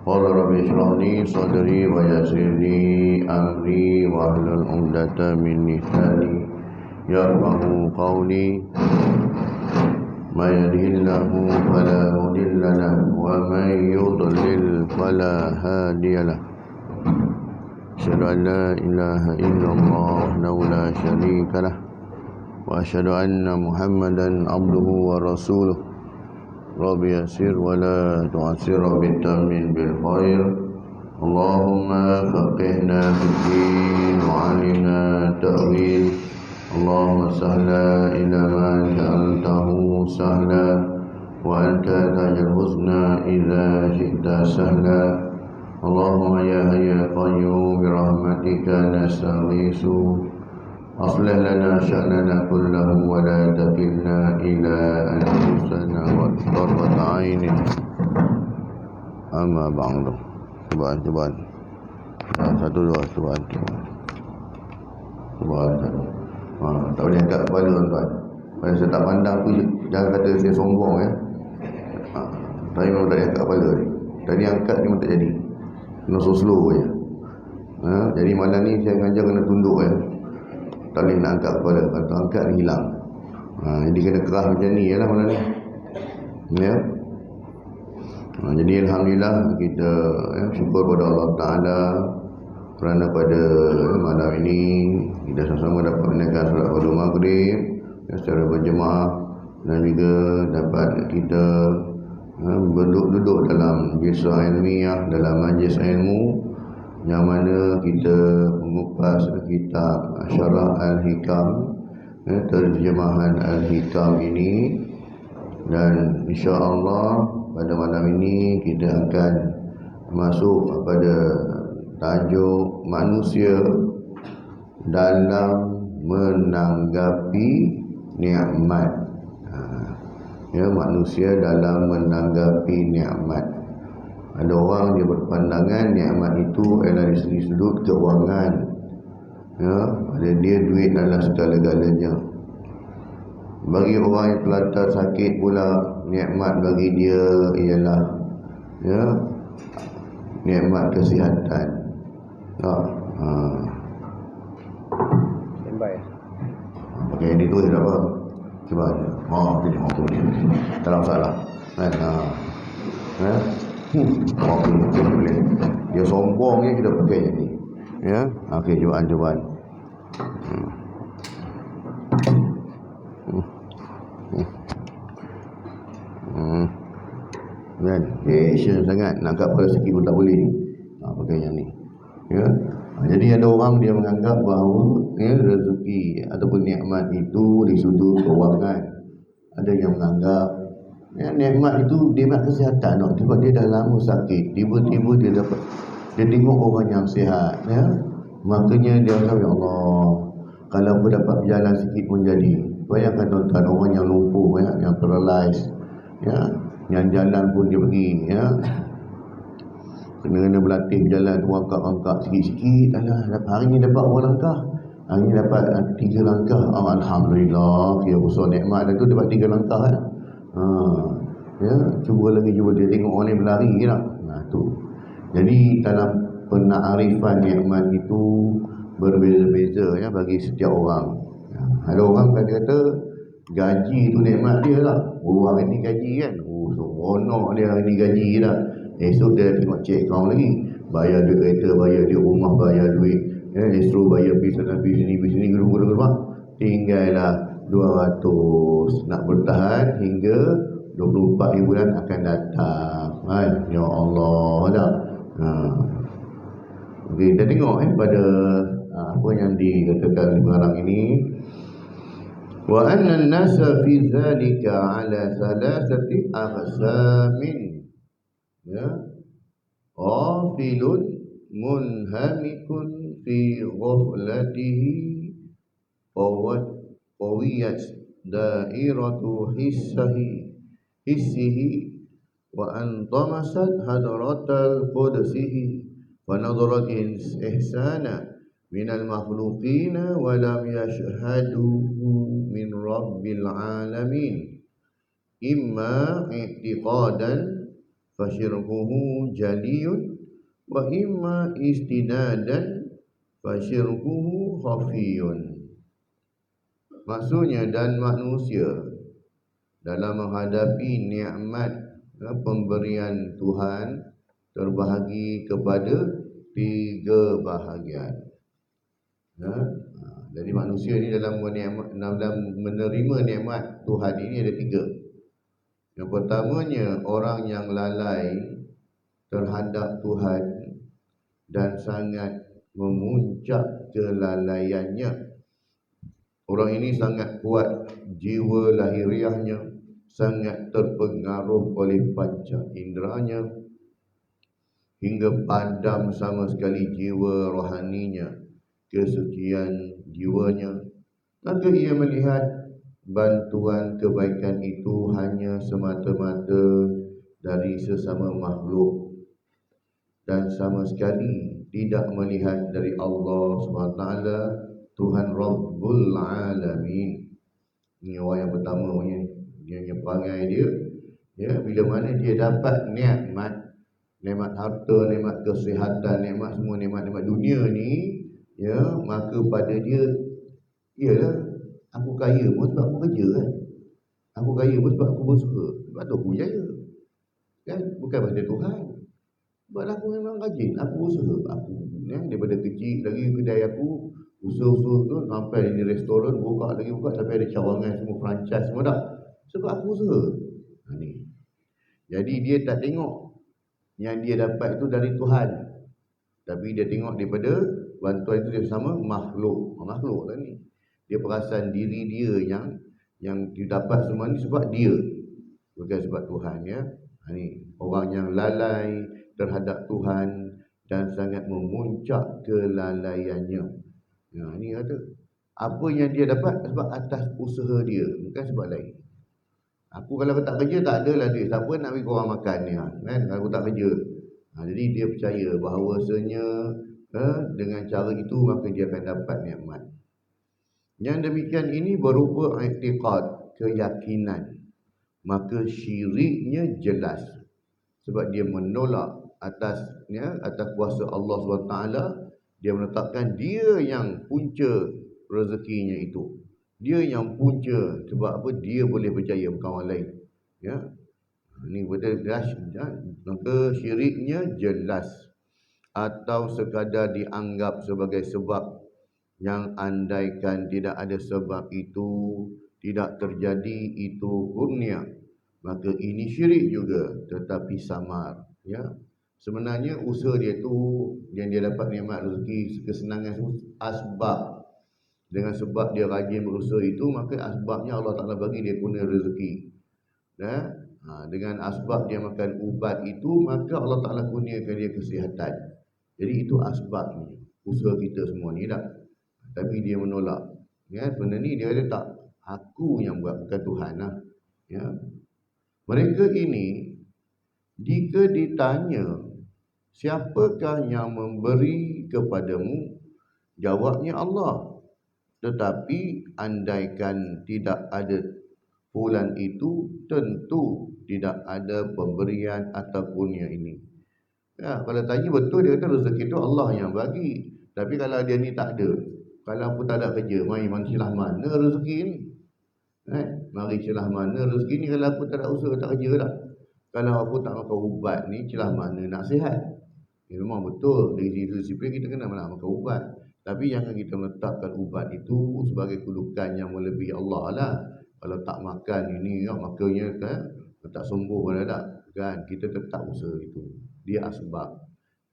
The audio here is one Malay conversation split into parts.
Qala rabbi shrah li sadri wa yassir li amri wahlul 'uqdatam min lisani yafqahu qawli. May yahdihillahu fala mudilla lahu wa may yudlil fala hadiya lahu. Asyhadu an la ilaha illallah wahdahu la syarika lah wa asyhadu anna Muhammadan abduhu wa rasuluh. Rabbi yassir wa la tu'assir bitamin bil khair. Allahumma faqihna fid din wa 'allimna ta'wil. Allahumma sahla ila ma ja'altahu sahla wa anta taj'al huzna idza syi'ta sahla. Allahumma ya hayy ya qayyum bi rahmatika nastaghiitsu. أصلح لنا شأننا كله ولا تكلنا إلى أنفسنا طرفة عين. أما بعد. Cubaan. Satu dua cubaan. Tak boleh angkat kepala tuan-tuan. Kalau saya tak pandang tu jangan kata saya sombong ya. Tapi memang tak boleh angkat kepala ni. Tadi angkat ni memang tak jadi. Kena slow je. Jadi malam ni saya ngajar kena tunduk ya. Tak boleh nak angkat kepala. Kalau angkat ni hilang. Jadi kena keras macam ni lah malam ni. Ya. Jadi alhamdulillah kita syukur pada Allah Ta'ala kerana pada malam ini kita sama-sama dapat mendengar surat Qadul Maghrib secara berjemaah dan juga dapat kita duduk dalam jilsah ilmiah, dalam majlis ilmu yang mana kita mengupas kitab Syarah Al-Hikam, terjemahan Al-Hikam ini, dan insya-Allah pada malam ini kita akan masuk kepada tajuk manusia dalam menanggapi nikmat. Manusia dalam menanggapi nikmat. Ada orang dia berpandangan nikmat itu adalah dari segi sudut kewangan. Ada dia duit adalah segala-galanya. Bagi orang yang terlantar sakit pula, nikmat bagi dia ialah nikmat kesihatan. Standby. Pakai ini tu tak apa. Cuba. Tak salah. Boleh. Dia sombong je kita pakai ni. Ya. Okey, cubaan. Kan? Action sangat. Nak kat pada sikit pun tak boleh. Pakai yang ni. Ya. Jadi ada orang dia menganggap bahawa rezeki ataupun nikmat itu di sudut kewangan. Ada yang menganggap nikmat itu nikmat kesihatan. Sebab dia dah lama sakit, tiba-tiba dia tengok orang yang sihat, makanya dia kata, ya Allah, kalau aku dapat berjalan sikit pun jadi. Bayangkan tuan-tuan, orang yang lumpuh, yang paralyzed, yang jalan pun dia pergi, kena berlatih berjalan tu, angkat sikit-sikit. Hari ni dapat berapa langkah? Hari ni dapat 3 langkah. Alhamdulillah, kira besar nikmat. Dan tu dapat 3 langkah kan. Cuba dia tengok orang ni berlari ke tak? Tu. Jadi dalam penarifan nikmat itu berbeza-beza bagi setiap orang. Ada orang kata gaji tu nikmat dia lah. Hari ni gaji kan. Seronok dia hari ni gaji dah. Esok dia tengok cek akaun lagi. Bayar duit kereta, bayar duit rumah, bayar duit esok bayar bis sini gerubah. Tinggallah 200 nak bertahan hingga 24 bulan akan datang. Ya Allah dah. Okey, kita tengok pada apa yang dikatakan di barang ini. Wa anna an-nasa fi dhalika ala thalathati aqsamin. Ghafilun munhamikun fi ghaflatihi qawiyat dairatu hissihi wa antamasat hadratal qudsihi wa nadarat ihsana minal makhluqina wa lam yashhaduhu min rabbil alamin imma i'tiqadan fasyirkuhu jaliyun, wa imma istidadan fasyirkuhu khafiyun. Maksudnya, dan manusia dalam menghadapi nikmat pemberian Tuhan terbahagi kepada 3 bahagian. Jadi manusia ni dalam menerima nikmat Tuhan ini ada 3. Yang pertamanya, orang yang lalai terhadap Tuhan dan sangat memuncak kelalaiannya. Orang ini sangat kuat jiwa lahiriahnya, sangat terpengaruh oleh panca inderanya, hingga padam sama sekali jiwa rohaninya, kesucian jiwanya. Maka ia melihat bantuan kebaikan itu hanya semata-mata dari sesama makhluk, dan sama sekali tidak melihat dari Allah SWT, Tuhan Rabbul Alamin. Ini orang yang pertama punya, dia punya perangai dia. Ya, bila mana dia dapat nikmat harta, nikmat kesihatan, nikmat semua nikmat dunia ni, ya, maka pada dia, iyalah, aku kaya pun sebab aku kerja kan. Aku kaya pun sebab aku berusaha. Sebab tu aku jaya. Kan? Bukan pasal Tuhan. Sebab aku memang rajin, aku berusaha. Aku daripada kecil lagi kedai aku, usaha-usaha tu sampai di restoran, buka sampai ada cawangan semua, franchise semua dah. Sebab aku usaha. Ni. Jadi dia tak tengok yang dia dapat itu dari Tuhan, tapi dia tengok daripada bantuan itu dia sama makhluk lah ni. Dia perasan diri dia yang didapat semua ni sebab dia, bukan sebab Tuhan, ya. Ni orang yang lalai terhadap Tuhan dan sangat memuncak kelalaiannya. Ni kata apa yang dia dapat sebab atas usaha dia, bukan sebab lain. Aku kalau aku tak kerja, tak adalah duit. Siapa nak bagi korang makan ni, kan? Kalau aku tak kerja. Jadi dia percaya bahawasanya dengan cara itu maka dia akan dapat nikmat. Yang demikian ini berupa i'tiqad, keyakinan. Maka syiriknya jelas. Sebab dia menolak atas kuasa Allah SWT. Dia menetapkan dia yang punca rezekinya itu. Dia yang punca. Sebab apa? Dia boleh percaya, bukan orang lain. Ya. Ini betul jelas. Maka syiriknya jelas. Atau sekadar dianggap sebagai sebab, yang andaikan tidak ada sebab itu, tidak terjadi itu kurnia, maka ini syirik juga, tetapi samar. Ya. Sebenarnya usaha dia tu, yang dia dapat nikmat rezeki, kesenangan semua, asbab. Dengan sebab dia rajin berusaha itu, maka asbabnya Allah Ta'ala bagi dia kurnia rezeki. Dengan asbab dia makan ubat itu, maka Allah Ta'ala kurniakan dia kesihatan. Jadi itu asbabnya. Usaha kita semua ni dah. Tapi dia menolak. Ya, sebenarnya ni dia kata tak, aku yang buat, bukan Tuhan lah. Ya. Mereka ini, jika ditanya, siapakah yang memberi kepadamu? Jawabnya Allah. Tetapi andaikan tidak ada fulan itu, tentu tidak ada pemberian atau kurnia ini. Ya, kalau tanya betul, dia kata rezeki itu Allah yang bagi. Tapi kalau dia ni tak ada, kalau aku tak ada kerja, mari celah mana rezeki ni? Mari celah mana rezeki ni kalau aku tak ada usaha, tak kerja dah. Kalau aku tak makan ubat ni, celah mana nak sihat? Memang betul, dari sisi disiplin kita kena makan ubat. Tapi jangan kita meletakkan ubat itu sebagai kedudukan yang melebihi Allah lah. Kalau tak makan ini, makanya kan tak sembuh pun tak. Kan kita tetap usaha itu. Dia asbab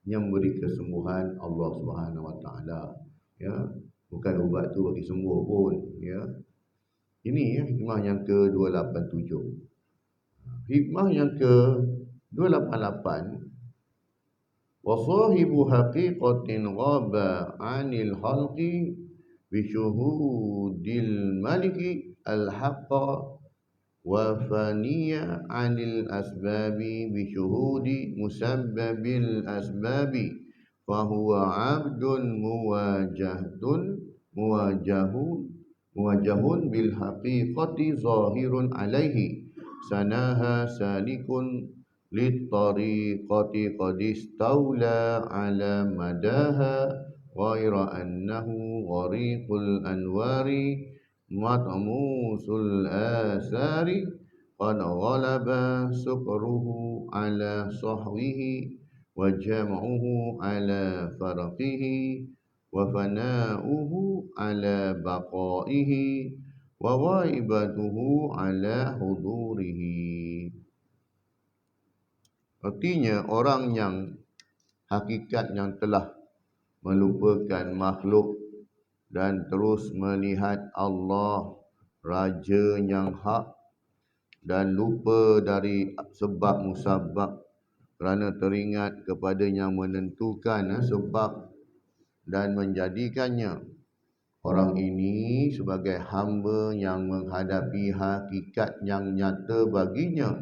yang memberi kesembuhan Allah Subhanahu Wa Taala. Ya, bukan ubat tu bagi sembuh pun. Ya, ini hikmah yang ke-287. Hikmah yang ke-288. وصاحب حقيقة غاب عن الخلق بشهود الملك الحق وفانية عن الأسباب بشهود مسبب الأسباب فهو عبد موجه بالحقيقة ظاهر عليه سناها سالك للطريقة قد استولى على مداها غير أنه غريق الأنوار مطموس الآثار قد غلب سكره على صحوه وجمعه على فرقه وفناؤه على بقائه وغائبته على حضوره. Artinya orang yang hakikat yang telah melupakan makhluk dan terus melihat Allah Raja yang hak dan lupa dari sebab musabab kerana teringat kepada yang menentukan sebab dan menjadikannya. Orang ini sebagai hamba yang menghadapi hakikat yang nyata baginya,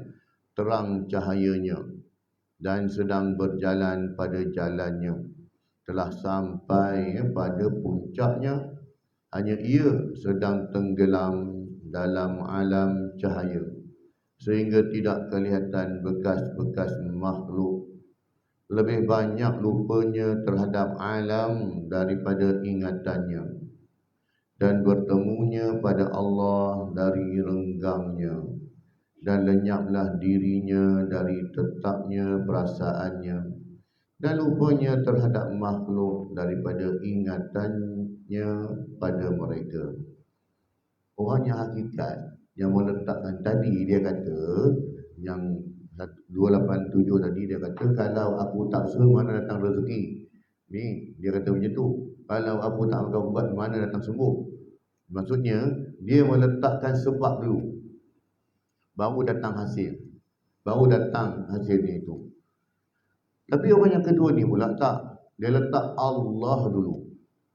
terang cahayanya, dan sedang berjalan pada jalannya, telah sampai pada puncaknya, hanya ia sedang tenggelam dalam alam cahaya, sehingga tidak kelihatan bekas-bekas makhluk. Lebih banyak lupanya terhadap alam daripada ingatannya, dan bertemunya pada Allah dari renggangnya, dan lenyaplah dirinya dari tetapnya perasaannya, dan lupanya terhadap makhluk daripada ingatannya pada mereka. Orang yang hakikat, yang meletakkan tadi, dia kata, yang 287 tadi, dia kata, kalau aku tak usaha, mana datang rezeki? Ni, dia kata macam tu. Kalau aku tak akan buat, mana datang sembuh? Maksudnya, dia meletakkan sebab dulu, baru datang hasil. Baru datang hasilnya itu. Tapi orang yang kedua ni pula tak. Dia letak Allah dulu.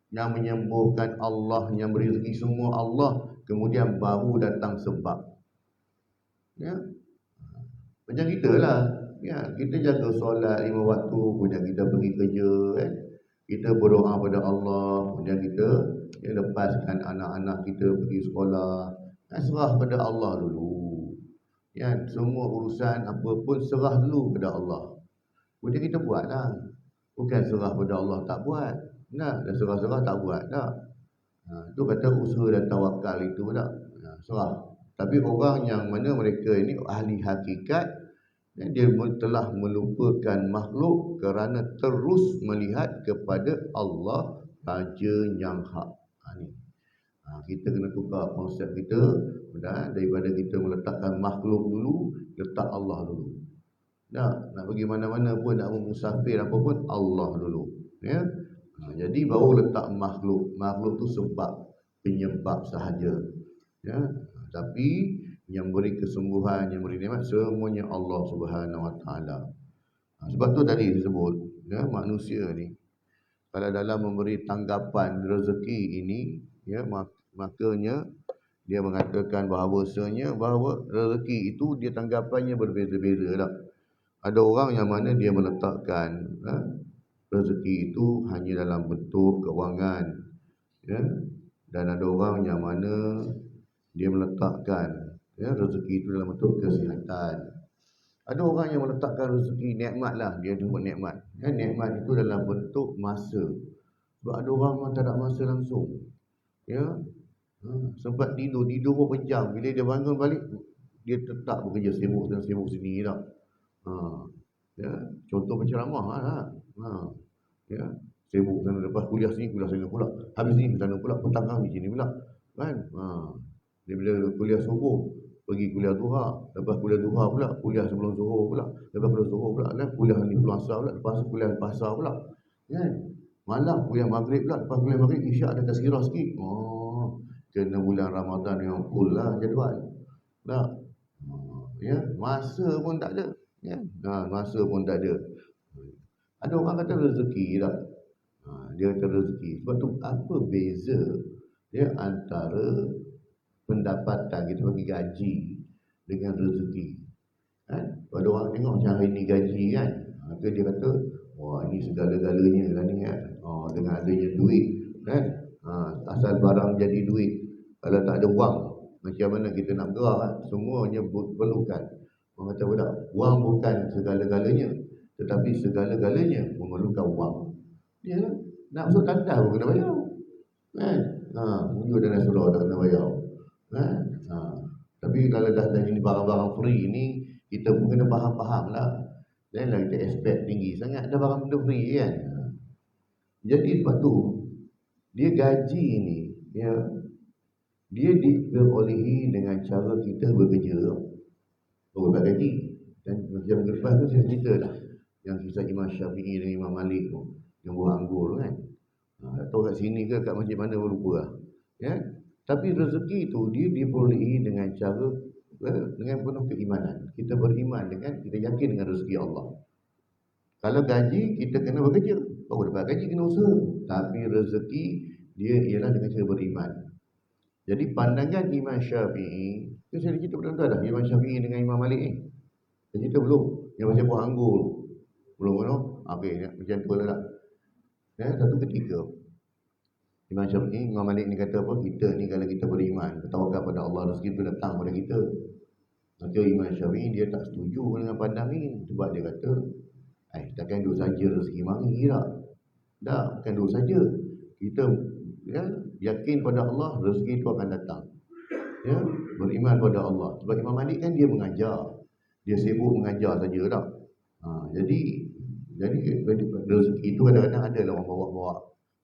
Yang menyembuhkan Allah, yang beri rezeki semua Allah. Kemudian baru datang sebab. Ya. Macam kita lah. Ya, kita jaga solat 5 waktu, kemudian kita pergi kerja. Kita berdoa pada Allah. Kemudian kita lepaskan anak-anak kita pergi sekolah. Serah pada Allah dulu. Ya, semua urusan apa pun serah dulu pada Allah. Kemudian kita buatlah. Bukan serah pada Allah tak buat. Nah, dan serah-serah tak buat tak. Itu kata usaha dan tawakal itu tak. Serah. Tapi orang yang mana mereka ini ahli hakikat, dia telah melupakan makhluk kerana terus melihat kepada Allah Raja yang hak. Kita kena tukar konsep kita, daripada kita meletakkan makhluk dulu, letak Allah dulu. Nak pergi mana-mana pun, nak musafir apa pun, Allah dulu. Ya. Jadi baru letak makhluk. Makhluk tu sebab, penyebab sahaja. Ya. Tapi yang beri kesembuhan, yang beri nikmat, semuanya Allah Subhanahu Wa Taala. Sebab tu tadi disebut, ya, manusia ni kalau dalam memberi tanggapan rezeki ini, ya, makanya dia mengatakan bahawasanya bahawa rezeki itu dia tanggapannya berbeza-beza tak. Ada orang yang mana dia meletakkan rezeki itu hanya dalam bentuk kewangan, ya, dan ada orang yang mana dia meletakkan rezeki itu dalam bentuk kesihatan. Ada orang yang meletakkan rezeki nikmat lah, dia sebut nikmat. Nikmat itu dalam bentuk masa. Sebab ada orang memang tak ada masa langsung. Ya, sempat tidur berapa jam. Bila dia bangun balik, dia tetap bekerja, sibuk sana sibuk sini tak. Ya, contoh penceramah lah. Ya, sibuk sana, lepas kuliah sini pula. Habis ni sana pula, petang di sini pula. Kan? Dia bila kuliah subuh, pergi kuliah duha, lepas kuliah duha pula, kuliah sebelum zuhur pula, lepas kuliah zuhur pula, kan? Kuliah ni sebelum asar pula, lepas kuliah asar pula. Kan? Malam kuliah maghrib pula, lepas kuliah maghrib isyak ada tazkirah sikit. Kena bulan Ramadan yang full lah jadual. Tak? Ya, masa pun tak ada. Ya, masa pun tak ada. Ada orang kata rezeki tak? Dia kata rezeki. Sebab tu apa beza dia antara pendapatan kita bagi gaji dengan rezeki? Kan? Ada orang tengok macam hari ni gaji kan, maka dia kata, wah ini segala-galanya lah ni kan. Dengan adanya duit kan, asal barang jadi duit. Kalau tak ada wang, macam mana kita nak gerak kan? Semuanya perlukan. Orang kata apa tak? Wang bukan segala-galanya, tetapi segala-galanya memerlukan wang. Dia lah. Nak masuk tandas pun kena bayar. Kan? Wujud dalam surau tak kena bayar. Kan? Tapi kalau dah ini barang-barang free ni, kita pun kena faham-faham lah. Janganlah kita expect tinggi sangat, ada barang benda free kan. Jadi sebab tu, dia gaji ni, dia diperolehi dengan cara kita bekerja. Dapat gaji. Dan macam lepas tu saya cerita dah, yang kisah Imam Syafi'i dengan Imam Malik tu, yang buah anggur tu kan. Tak tahu kat sini ke kat masjid mana pun lupa lah. Ya? Tapi rezeki tu dia diperolehi dengan cara dengan penuh keimanan. Kita beriman dengan, kita yakin dengan rezeki Allah. Kalau gaji kita kena bekerja, baru dapat gaji kena usaha. Tapi rezeki dia ialah dengan cara beriman. Jadi pandangan Imam Syafi'i, saya cerita betul-betul dah Imam Syafi'i dengan Imam Malik ni. Saya cerita belum? Yang pasal buah anggur belum kan? Okey, macam tu lah. Satu ketika Imam Syafi'i, Imam Malik ni kata apa? Kita ni kalau kita beriman, bertawakal pada Allah, rezeki tu datang pada kita. Maka Imam Syafi'i dia tak setuju dengan pandangan ni. Sebab dia kata, takkan duduk saja rezeki mari tak? Tak, bukan duduk saja. Kita yakin pada Allah, rezeki itu akan datang. Beriman pada Allah. Sebab Imam Malik kan dia mengajar. Dia sibuk mengajar saja tak? Jadi rezeki itu kadang-kadang ada lah orang bawa-bawa.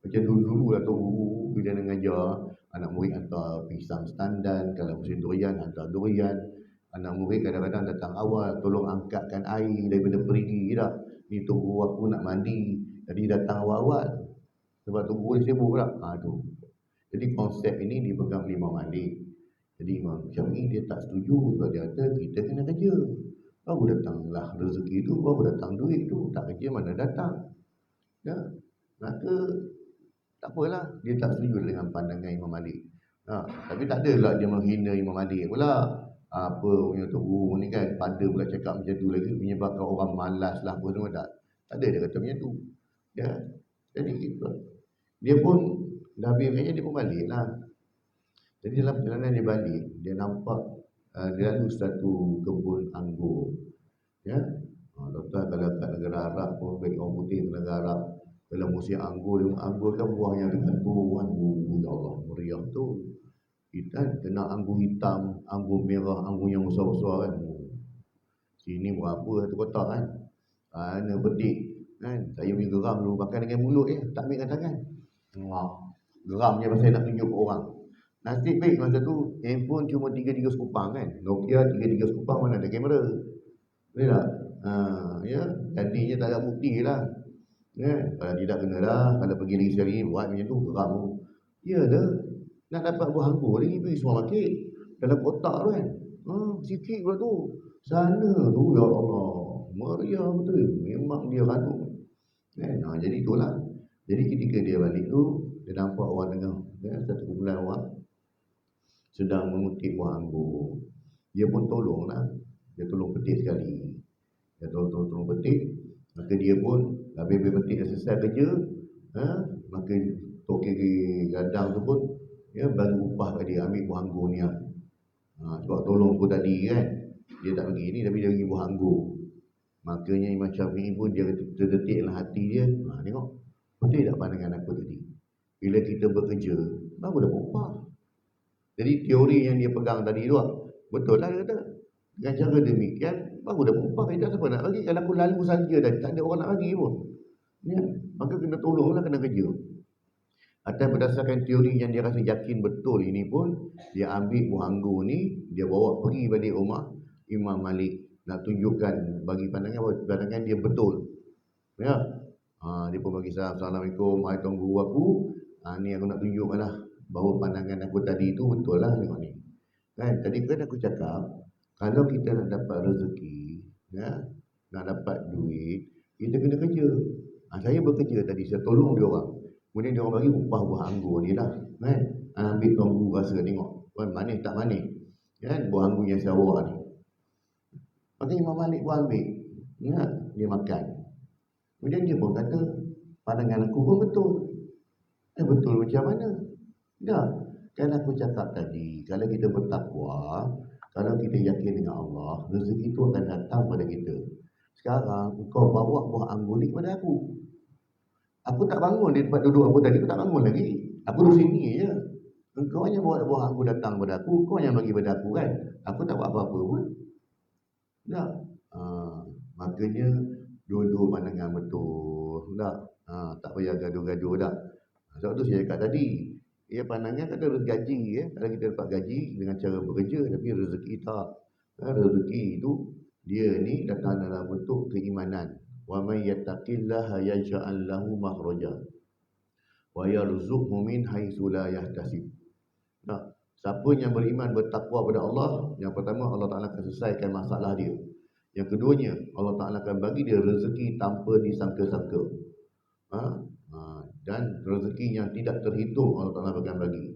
Macam dulu-dulu lah tu guru bila mengajar, anak murid hantar pisang standan, kalau musim durian hantar durian. Anak murid kadang-kadang datang awal, tolong angkatkan air daripada perigi tak? Ni tunggu aku nak mandi. Jadi datang awal-awal. Sebab tu guru dia sibuk tak? Tu. Jadi konsep ini dipegang oleh Imam Malik. Jadi Imam Syafi'i dia tak setuju sebab dia kata kita kena kerja. Baru datanglah rezeki tu, baru datang duit tu. Tak kerja mana datang. Maka tak apalah, dia tak setuju dengan pandangan Imam Malik. Tapi tak adalah dia menghina Imam Malik pula. Apa punya tu guru ni kan, pada pula cakap macam tu lagi, menyebabkan orang malas lah apa semua. Tak ada dia kata macam tu. Jadi dia pun dah habis dia pun balik lah. Jadi dalam perjalanan dia balik, dia nampak dia lalu satu kebun anggur. Doktor kalau kat negara Arab pun, baik orang putih ke negara Arab, dalam musim anggur kan buahnya dekat tu kan, ya Allah, meriah tu. Kita kena anggur hitam, anggur merah, anggur yang besar-besar kan. Sini berapa satu kotak kan. Mana petik kan. Saya punya geram dulu makan dengan mulut tak ambil dengan tangan. Geram je pasal nak tunjuk ke orang. Nasib baik masa tu handphone cuma 3 sekupang kan. Nokia 3 sekupang, mana ada kamera. Betul tak? Jadinya tak ada bukti lah. Kalau tidak kena dah. Kalau pergi lagi sekali buat macam tu, geram tu. Ya dah. Nak dapat buah anggur lagi pergi supermarket. Dalam kotak tu kan. Sikit pula tu. Sana tu, ya Allah, meriah betul. Memang dia ranum. Jadi itulah. Jadi ketika dia balik tu, dia nampak orang tengah, satu kumpulan orang sedang mengutip buah anggur. Dia pun tolonglah. Dia tolong petik sekali. Dia tolong petik. Maka dia pun habis petik dah selesai kerja. Maka tok kiri gadang tu pun bagi upah kat dia, ambil buah anggur ni. Sebab tolong aku tadi kan, dia tak bagi ni tapi dia bagi buah anggur. Makanya Imam Syafi'i pun dia terdetik dalam hati dia, tengok betul tak pandangan aku tadi, bila kita bekerja baru dapat upah. Jadi teori yang dia pegang tadi tu betul lah dia kata. Dengan cara demikian baru dapat upah. Tidak siapa nak bagi. Kalau aku lalu saja dah, tak ada orang nak bagi pun. Maka kena tolonglah, kena kerja. Atau berdasarkan teori yang dia rasa yakin betul ini pun, dia ambil buah anggur ni, dia bawa pergi balik rumah Imam Malik. Nak tunjukkan, bagi pandangan dia betul. Dia pun bagi salam, Assalamualaikum, hai tuan guru aku. Ni aku nak tunjukkan lah, bahawa pandangan aku tadi itu betul lah. Tengok ni. Kan, tadi kan aku cakap, kalau kita nak dapat rezeki, nak dapat duit, kita kena kerja. Saya bekerja tadi, saya tolong dia orang. Kemudian dia orang bagi upah buah anggur ni lah. Ambil tuan guru rasa, tengok. Manis tak manis. Buah anggur yang saya bawa ni. Maka Imam Malik pun ambil. Dia makan. Kemudian dia pun kata, pandangan aku pun betul. Betul macam mana? Tak. Kan aku cakap tadi, kalau kita bertakwa, Kalau kita yakin dengan Allah, rezeki itu akan datang pada kita. Sekarang kau bawa buah anggur ni kepada aku. Aku tak bangun di tempat duduk aku tadi, aku tak bangun lagi. Aku duduk sini je. Engkau hanya bawa buah anggur datang kepada aku, kau yang bagi pada aku kan. Aku tak buat apa-apa pun. Tak. Makanya dua-dua pandangan betul. Tak. Tak payah gaduh-gaduh tak. Sebab tu saya cakap tadi, pandangan kata gaji kalau kita dapat gaji dengan cara bekerja, tapi rezeki tak. Rezeki itu dia ni datang dalam bentuk keimanan. Wa may yattaqillaha yaj'al lahu makhraja wa yarzuqhu min haitsu la yahtasib. Nah, siapa yang beriman bertakwa pada Allah, yang pertama Allah Taala akan selesaikan masalah dia. Yang keduanya, Allah Taala akan bagi dia rezeki tanpa disangka-sangka. Dan rezeki yang tidak terhitung Allah Taala akan bagi.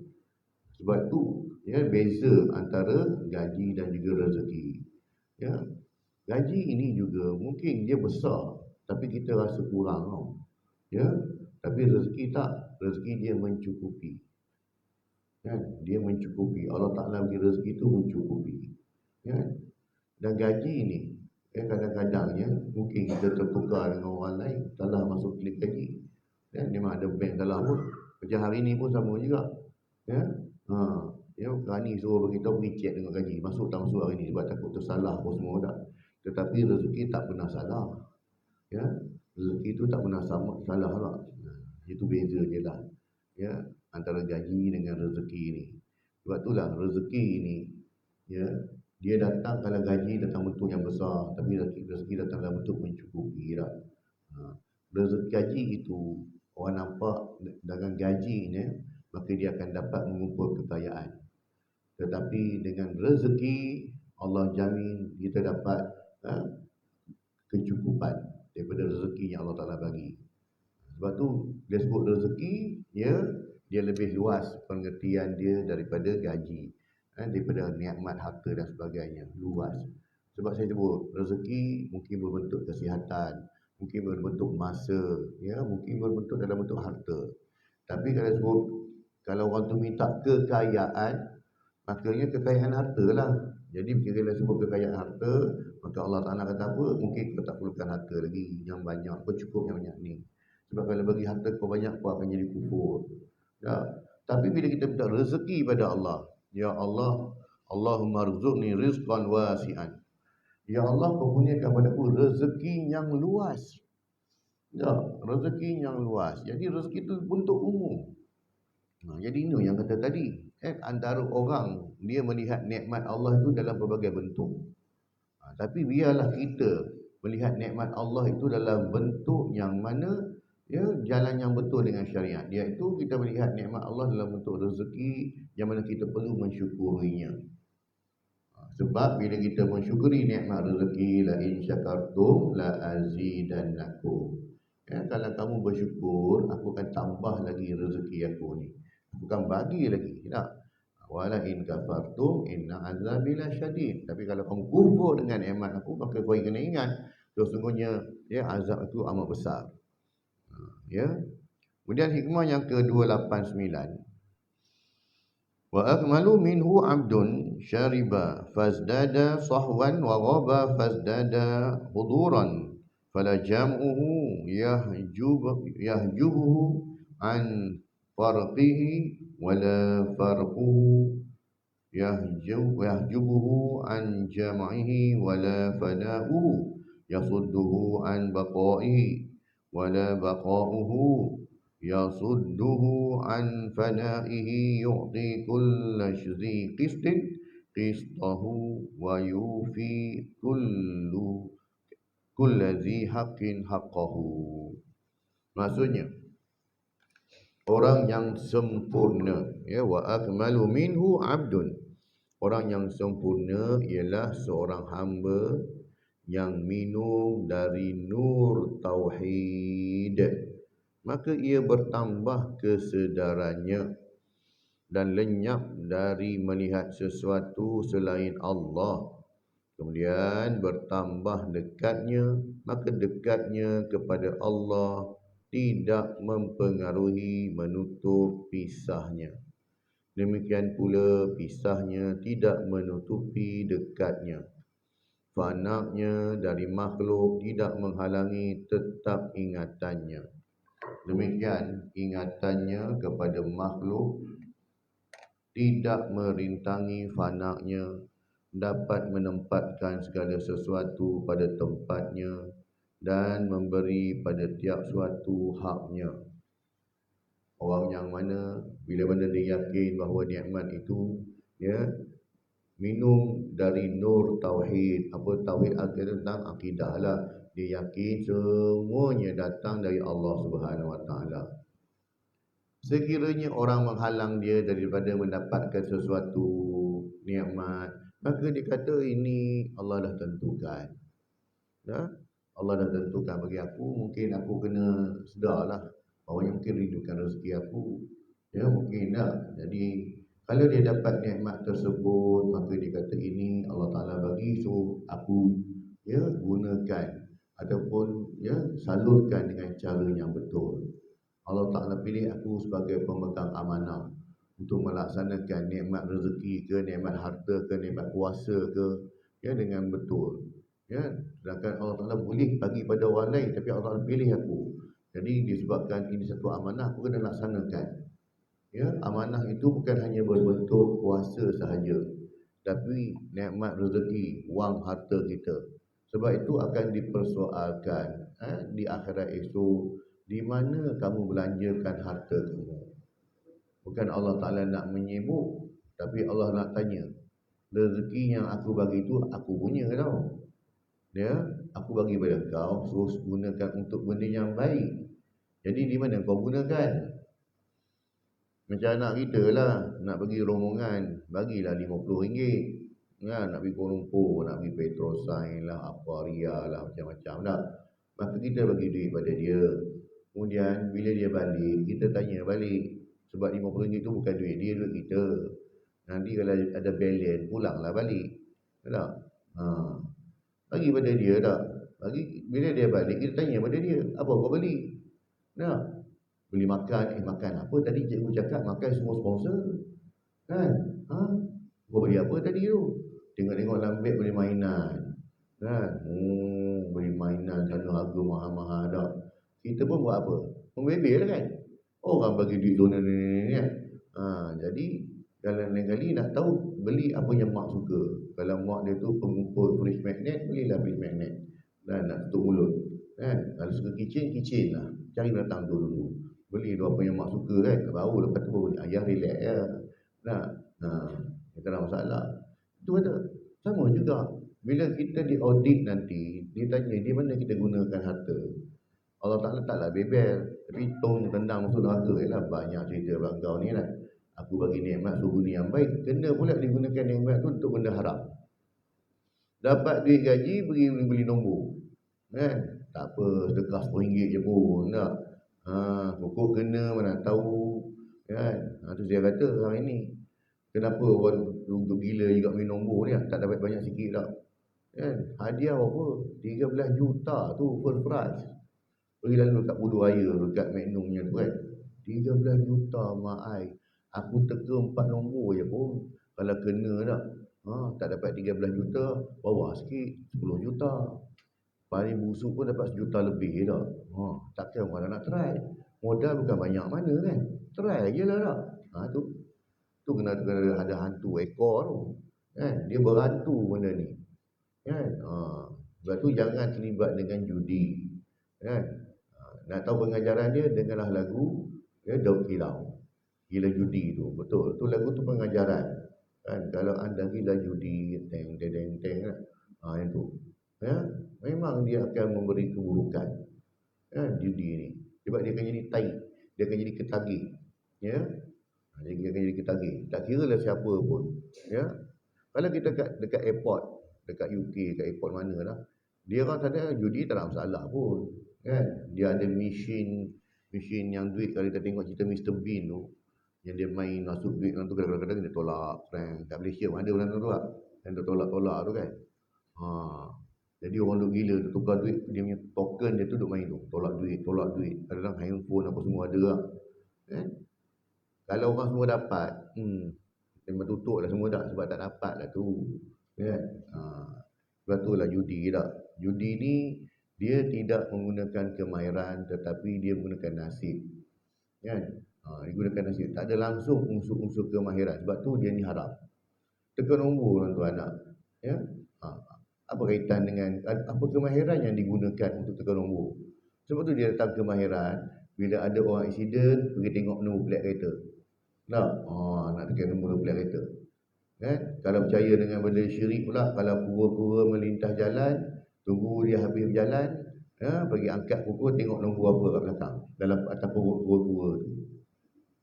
Sebab tu beza antara gaji dan juga rezeki. Gaji ini juga mungkin dia besar, tapi kita rasa kurang tau. Tapi rezeki tak, rezeki dia mencukupi. Dia mencukupi. Allah Ta'ala bagi rezeki itu mencukupi. Dan gaji ini kadang-kadangnya mungkin kita tertukar dengan orang lain, salah masuk klik gaji. Memang ada bank salah pun. Macam hari ni pun sama juga. Rani suruh beritahu pergi cek dengan gaji, masuk tak masuk hari ni, sebab takut tersalah apa semua tak. Tetapi rezeki tak pernah salah. Rezeki itu tak pernah salah lah. Itu beza je lah. Antara gaji dengan rezeki ni. Sebab itulah rezeki ni dia datang, kalau gaji datang bentuk yang besar, tapi rezeki datang dalam bentuk mencukupi tak. Rezeki gaji itu orang nampak dengan gaji ni, maka dia akan dapat mengumpul kekayaan. Tetapi dengan rezeki Allah jamin kita dapat kecukupan daripada rezeki yang Allah Ta'ala bagi. Sebab tu dia sebut rezeki, dia lebih luas pengertian dia daripada gaji, daripada nikmat harta dan sebagainya, luas. Sebab saya sebut rezeki mungkin berbentuk kesihatan, mungkin berbentuk masa, mungkin berbentuk dalam bentuk harta. Tapi kalau sebut, kalau orang tu minta kekayaan, maknanya kekayaan harta lah. Jadi bila sebut kekayaan harta, maka Allah Ta'ala kata apa? Mungkin kau tak perlukan harta lagi yang banyak, kau cukup yang banyak ni. Sebab kalau bagi harta kau banyak, kau akan jadi kufur. Tapi bila kita minta rezeki pada Allah, ya Allah, Allahumma rzuqni rizqan wasi'an. Ya Allah, kau kurniakan padaku rezeki yang luas. Rezeki yang luas. Jadi rezeki itu bentuk umum. Jadi ini yang kata tadi, antara orang dia melihat nikmat Allah itu dalam berbagai bentuk. Tapi biarlah kita melihat nikmat Allah itu dalam bentuk yang mana jalan yang betul dengan syariat. Iaitu kita melihat nikmat Allah dalam bentuk rezeki yang mana kita perlu mensyukurinya. Sebab bila kita mensyukuri nikmat rezeki, la in syakartum la azidannakum. Kalau kamu bersyukur, aku akan tambah lagi rezeki aku ni. Bukan bagi lagi, tak. Wala in kafartum inna azabi lasyadid. Tapi kalau kamu kufur dengan nikmat aku, maka kau kena ingat sesungguhnya azab itu amat besar. Kemudian hikmah yang ke-289. Wa akmalu minhu abdun syariba fazdada sahwan wa ghaba fazdada huduran fala jam'uhu yahjubuhu an farqihi wala farquhu yahjubuhu an jam'ihi wala fana'uhu yasudduhu an baqa'ihi wala baqa'uhu yasudduhu an fana'ihi yu'ti kulla zi qistin qistahu wa yufi kulla zi haqqin haqqahu. Maksudnya orang yang sempurna, wa akmalu minhu abdun. Orang yang sempurna ialah seorang hamba yang minum dari nur tauhid. Maka ia bertambah kesedarannya dan lenyap dari melihat sesuatu selain Allah. Kemudian bertambah dekatnya, maka dekatnya kepada Allah tidak mempengaruhi menutup pisahnya. Demikian pula pisahnya tidak menutupi dekatnya. Fanaknya dari makhluk tidak menghalangi tetap ingatannya. Demikian ingatannya kepada makhluk tidak merintangi fanaknya, dapat menempatkan segala sesuatu pada tempatnya dan memberi pada tiap suatu haknya. Orang yang mana bila mana dia yakin bahawa nikmat itu minum dari nur tauhid. Apa tauhid? Tentang akidah lah. Dia yakin semuanya datang dari Allah Subhanahu Wa Taala. Sekiranya orang menghalang dia daripada mendapatkan sesuatu nikmat, maka dia kata ini Allah dah tentukan. Allah dah tentukan bagi aku, mungkin aku kena sedarlah bahawa mungkin rindukan rezeki aku. Mungkin tak. Jadi kalau dia dapat nikmat tersebut, maka dia kata ini Allah Ta'ala bagi, so aku gunakan ataupun salurkan dengan cara yang betul. Allah Ta'ala pilih aku sebagai pemegang amanah untuk melaksanakan nikmat rezeki ke, nikmat harta ke, nikmat kuasa ke, dengan betul. Sedangkan Allah Ta'ala boleh bagi pada orang lain, tapi Allah Ta'ala pilih aku. Jadi disebabkan ini satu amanah, aku kena laksanakan. Amanah itu bukan hanya berbentuk kuasa sahaja, tapi nikmat rezeki, wang harta kita. Sebab itu akan dipersoalkan di akhirat esok, di mana kamu belanjakan harta kamu. Bukan Allah Ta'ala nak menyibuk, tapi Allah nak tanya, rezeki yang aku bagi itu aku punya tau. Aku bagi pada kau, suruh gunakan untuk benda yang baik. Jadi di mana kau gunakan? Macam anak kita lah, nak pergi rombongan, bagilah RM50. Nak pergi Kuala Lumpur, nak pergi Petrosain lah, Aquaria lah, macam-macam tak. Maka kita bagi duit pada dia. Kemudian bila dia balik, kita tanya balik. Sebab RM50 itu bukan duit dia, duit kita. Nanti kalau ada balance, pulanglah balik. Tak? Bagi pada dia tak? Bila dia balik, kita tanya pada dia, apa kau beli? Tak? Beli makan, makan apa tadi cikgu cakap, makan semua sponsor. Kan? Kau beli apa tadi tu? Tengok-tengok dalam beg beli mainan. Kan? Beli mainan sana harga mahal-mahal tak? Kita pun buat apa? Membebel kan? Orang bagi duit zona ni kan? Jadi kalau lain kali nak tahu, beli apa yang mak suka. Kalau mak dia tu pengumpul fridge magnet, belilah fridge magnet. Dan nak tutup mulut. Kan? Kalau suka kitchen lah. Cari datang tu dulu. Beli tu apa yang mak suka kan. Baru lepas tu baru ayah relax ya. Tak ada masalah. Itu ada. Sama juga. Bila kita diaudit nanti, ditanya di mana kita gunakan harta. Allah Ta'ala taklah bebel. Tapi tong tendang masuk neraka. Yalah banyak cerita belakang ni kan. Aku bagi nikmat suruh guna yang baik. Kena pula digunakan nikmat tu untuk benda haram. Dapat duit gaji, pergi beli nombor. Kan? Tak apa, sedekah RM10 je pun. Tak? Pokok kena mana tahu. Kan? Tu saya kata hari ni, kenapa orang untuk gila juga main nombor ni, tak dapat banyak sikit tak? Kan? Hadiah apa? 13 juta tu first prize. Pergi lalu dekat Budu Raya, dekat Magnumnya tu kan. 13 juta mak ai. Aku teka 4 nombor je pun. Kalau kena tak? Tak dapat 13 juta, bawah sikit 10 juta. Paling busuk pun dapat 1 juta lebih tak? Takkan orang nak try. Modal bukan banyak mana kan? Try je lah tak? Tu kena ada hantu ekor tu. Kan? Dia berhantu benda ni. Kan? Sebab tu jangan terlibat dengan judi. Kan? Nak tahu pengajaran dia, dengarlah lagu Daud Kilau. Gila judi tu. Betul. Tu lagu tu pengajaran. Kan? Kalau anda gila judi, teng kan? Yang tu. Memang dia akan memberi keburukan. Judi ni. Sebab dia akan jadi tai. Dia akan jadi ketagih. Dia akan jadi ketagih. Tak kira lah siapa pun. Kalau kita dekat airport, dekat UK, dekat airport mana lah, dia orang sana judi tak ada masalah pun. Kan? Dia ada mesin yang duit. Kalau kita tengok cerita Mr. Bean tu, yang dia main masuk duit tu, kadang-kadang dia tolak frank. Kat Malaysia mana benda tu tak? Yang dia tolak-tolak tu kan. Jadi orang duk gila, dia tukar duit, dia punya token dia tu duk main tu. Tolak duit. Kadang-kadang handphone apa semua ada lah. Kan? Kalau orang semua dapat, memang tutup lah semua dah sebab tak dapat lah tu. Kan? Sebab tu lah judi tak. Judi ni dia tidak menggunakan kemahiran tetapi dia menggunakan nasib. Kan? Dia gunakan nasib. Tak ada langsung unsur-unsur kemahiran. Sebab tu dia ni haram. Tekan nombor tuan-tuan nak. Ya? Apa kaitan dengan, apa kemahiran yang digunakan untuk tekan nombor? Sebab tu dia datang kemahiran, bila ada orang aksiden, pergi tengok nombor plat kereta. Tak? Nak tekan nombor plat kereta. Kan? Kalau percaya dengan benda syirik pula, kalau kura-kura melintas jalan, tunggu dia habis berjalan, bagi angkat pukul, tengok nombor apa kat belakang, dalam atas perut kura-kura tu.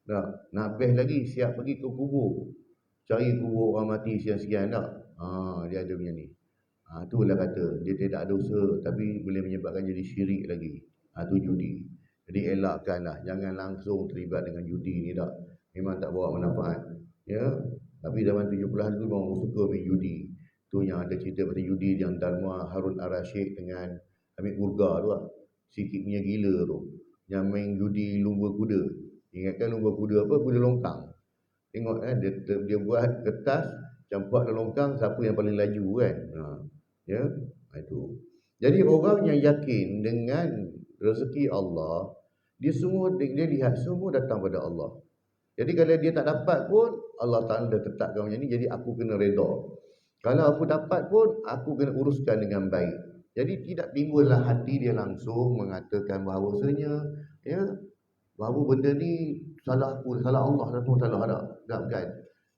Tak? Nak best lagi, siap pergi ke kubur. Cari kubur orang mati sekian-sekian tak? Dia ada punya ni. Itulah kata, dia tidak ada dosa, tapi boleh menyebabkan jadi syirik lagi. Itu judi. Jadi elakkanlah, jangan langsung terlibat dengan judi ni tak. Memang tak bawa manfaat. Ya. Tapi zaman 70-an tu orang suka main judi. Tu yang ada cerita pasal judi yang Dharma Harun Ar-Rasyid dengan Hamid Burga tu lah. Sikit punya gila tu. Yang main judi lumba kuda. Ingatkan lumba kuda apa? Kuda longkang. Tengok dia buat kertas, campak dalam longkang, siapa yang paling laju kan. Ya, itu. Jadi orang yang yakin dengan rezeki Allah, dia lihat semua datang pada Allah. Jadi kalau dia tak dapat pun, Allah Ta'ala dah tetapkan macam ni, jadi aku kena reda. Kalau aku dapat pun, aku kena uruskan dengan baik. Jadi tidak timbullah hati dia langsung mengatakan bahawasanya, ya, bahawa benda ni salah aku, salah Allah, salah ada. Tak kan?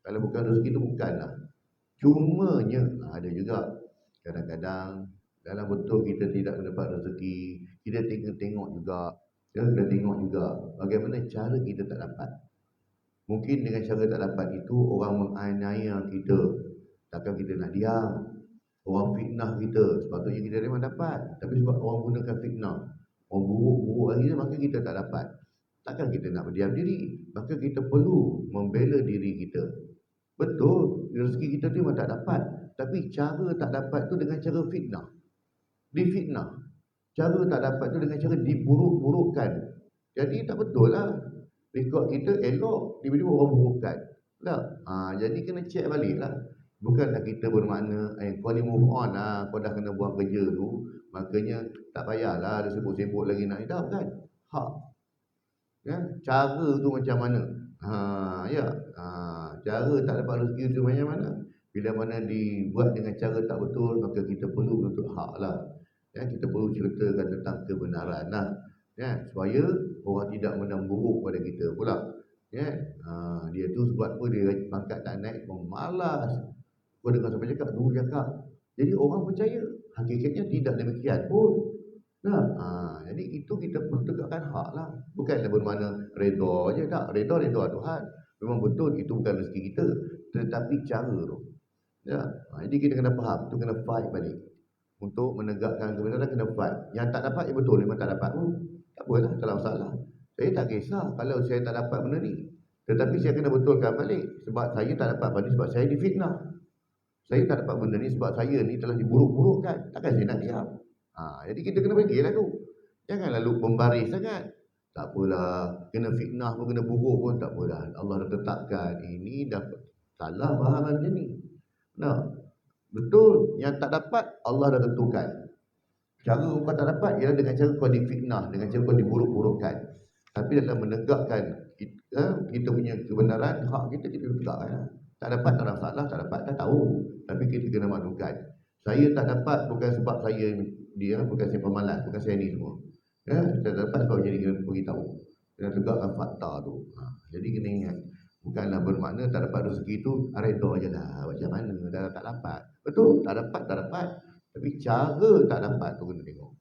Kalau bukan rezeki tu bukanlah. Cumanya ada juga kadang-kadang dalam betul kita tidak mendapat rezeki, kita tengok juga, kita tengok juga bagaimana cara kita tak dapat. Mungkin dengan cara tak dapat itu orang menganiaya kita, takkan kita nak diam. Orang fitnah kita, sepatutnya kita memang dapat, tapi sebab orang gunakan fitnah, orang buruk-buruk lagi, maka kita tak dapat. Takkan kita nak berdiam diri, maka kita perlu membela diri kita. Betul, rezeki kita tu memang tak dapat, tapi cara tak dapat tu dengan cara fitnah. Difitnah. Cara tak dapat tu dengan cara diburuk-burukkan. Jadi tak betul lah. Rekod kita elok, tiba-tiba orang burukkan. Tak? Jadi kena check balik lah. Bukanlah kita bermakna, kau ni move on lah, kau dah kena buat kerja tu, makanya tak payahlah ada sibuk-sibuk lagi nak hidup kan. Hak. Ya, cara tu macam mana? Cara tak dapat rezeki tu macam mana? Bila mana dibuat dengan cara tak betul, maka kita perlu menuntut hak lah. Ya, kita perlu ceritakan tentang kebenaran lah. Ya, supaya orang tidak menang buruk pada kita pula. Ya, dia tu sebab apa dia pangkat tak naik, orang malas. Kau dengar sampai cakap, dulu cakap. Jadi orang percaya, hakikatnya tidak demikian pun. Jadi itu kita perlu tegakkan hak lah. Bukanlah bermakna reda je tak. Reda Tuhan. Memang betul itu bukan rezeki kita, tetapi cara tu. Ya. Jadi kita kena faham, tu kena fight balik. Untuk menegakkan kebenaran kena fight. Yang tak dapat, ya betul, memang tak dapat pun. Tak apalah, tak masalah. Saya tak kisah kalau saya tak dapat benda ni. Tetapi saya kena betulkan balik. Sebab saya tak dapat benda ni sebab saya difitnah. Saya tak dapat benda ni sebab saya ni telah diburuk-burukkan. Takkan saya nak diam. Jadi kita kena pergilah tu. Jangan lalu membaris sangat. Tak apalah, kena fitnah pun, kena buruk pun, tak apalah. Allah dah tetapkan, ini dah salah faham macam ni. Betul, yang tak dapat, Allah dah tentukan. Cara kau tak dapat, ialah dengan cara kau difitnah, dengan cara kau diburuk-burukkan. Tapi dalam menegakkan kita punya kebenaran, hak kita tegakkan. Tak dapat, tak ada masalah, tak dapat, tak tahu. Tapi kita kena maklumkan. Saya tak dapat bukan sebab saya bukan saya pemalas, bukan saya ni semua. Ya, saya dapat sebab jadi kena beritahu. Kena tegakkan fakta tu. Jadi kena ingat, bukanlah bermakna tak dapat rezeki tu redha je lah. Macam mana dah tak dapat. Betul, tak dapat. Tapi cara tak dapat tu kena tengok.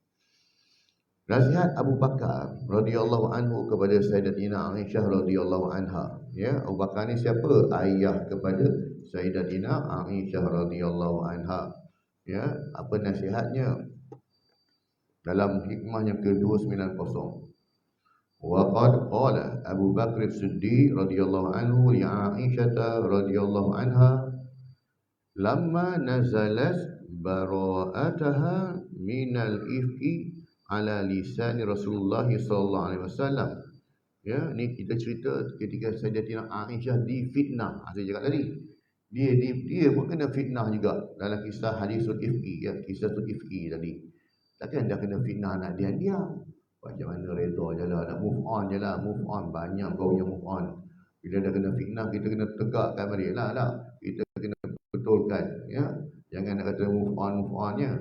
Nasihat Abu Bakar radhiyallahu anhu kepada Sayyidatina Aisyah radhiyallahu anha. Ya, Abu Bakar ni siapa? Ayah kepada Sayyidatina Aisyah radhiyallahu anha. Ya, apa nasihatnya? Dalam hikmah yang ke-290. Wa qad qala Abu Bakr As-Siddiq radhiyallahu anhu li Aisyah radhiyallahu anha lamma nazalat bara'ataha minal ifki ala lisan Rasulullah sallallahu alaihi wasallam Ya, ni kita cerita ketika Sayyidatina Aisyah difitnah. Saya cakap tadi. Dia pun kena fitnah juga dalam kisah hadisul ifki, ya, kisah ifki tadi. Takkan dah kena fitnah nak diam-diam. Macam mana reda je lah, nak move on je lah, move on. Banyak kau punya move on. Bila dah kena fitnah, kita kena tegakkan balik lah. Kita kena betulkan, ya. Jangan nak kata move on nya.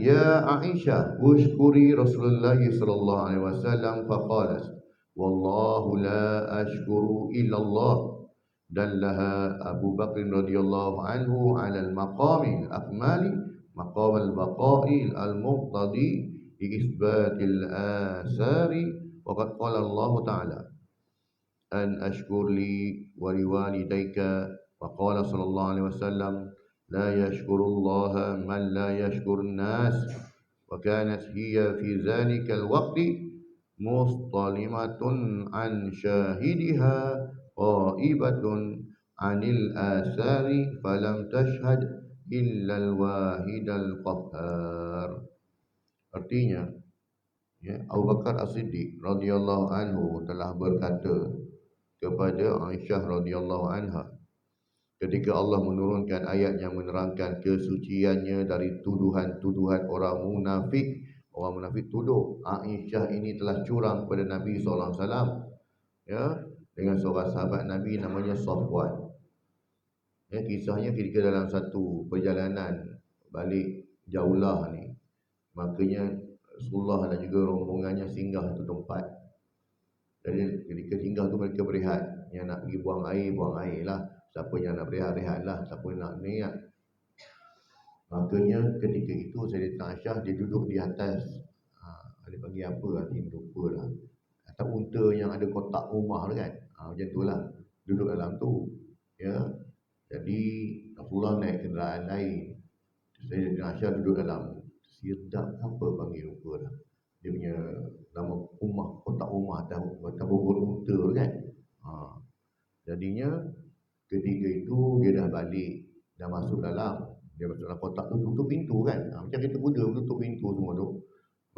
Ya Aisyah, ushkuri Rasulullah sallallahu alaihi wasallam faqalat, wallahu la ashkuru illa Allah. Dallaha Abu Bakr radhiyallahu anhu ala al-maqami al-akmali maqam al-baqa'i al-muqtadi bi isbatil asari wa qad qala Allah ta'ala an ashkur li wa liwalidayka wa qala sallallahu alaihi wasallam la yashkurullaha man la yashkurun nas wa kanat hiya fi dhalika al-waqti mustalimatun an syahidiha qaibatun anil asari falam tashhad illa al-wahidal qahhar. Artinya, ya, Abu Bakar As-Siddiq radhiyallahu anhu telah berkata kepada Aisyah radhiyallahu anha ketika Allah menurunkan ayat yang menerangkan kesuciannya dari tuduhan-tuduhan orang munafik. Orang munafik tuduh Aisyah ini telah curang kepada Nabi sallallahu alaihi wasallam, ya, dengan seorang sahabat Nabi namanya Safwan. Ya, kisahnya ketika dalam satu perjalanan balik Jaulah ni, makanya Rasulullah dan juga rombongannya singgah satu tempat. Jadi ketika singgah tu mereka berehat. Yang nak pergi buang air lah. Siapa yang nak berehat, rehat lah. Siapa nak niat. Makanya ketika itu Sayyidatina Aisyah dia duduk di atas, ada panggil apa lah, lupa lah. Atas unta yang ada kotak rumah tu kan. Macam tu lah. Duduk dalam tu. Ya. Jadi Rasulullah naik kenderaan lain. Sayyidatina Aisyah duduk dalam sirdap apa panggil lupa lah. Dia punya nama rumah, kotak rumah atas bubur unta tu kan. Jadinya ketika itu dia dah balik, dah masuk dalam. Dia masuk dalam kotak tu, tutup pintu kan. Macam kita kuda tutup pintu semua tu.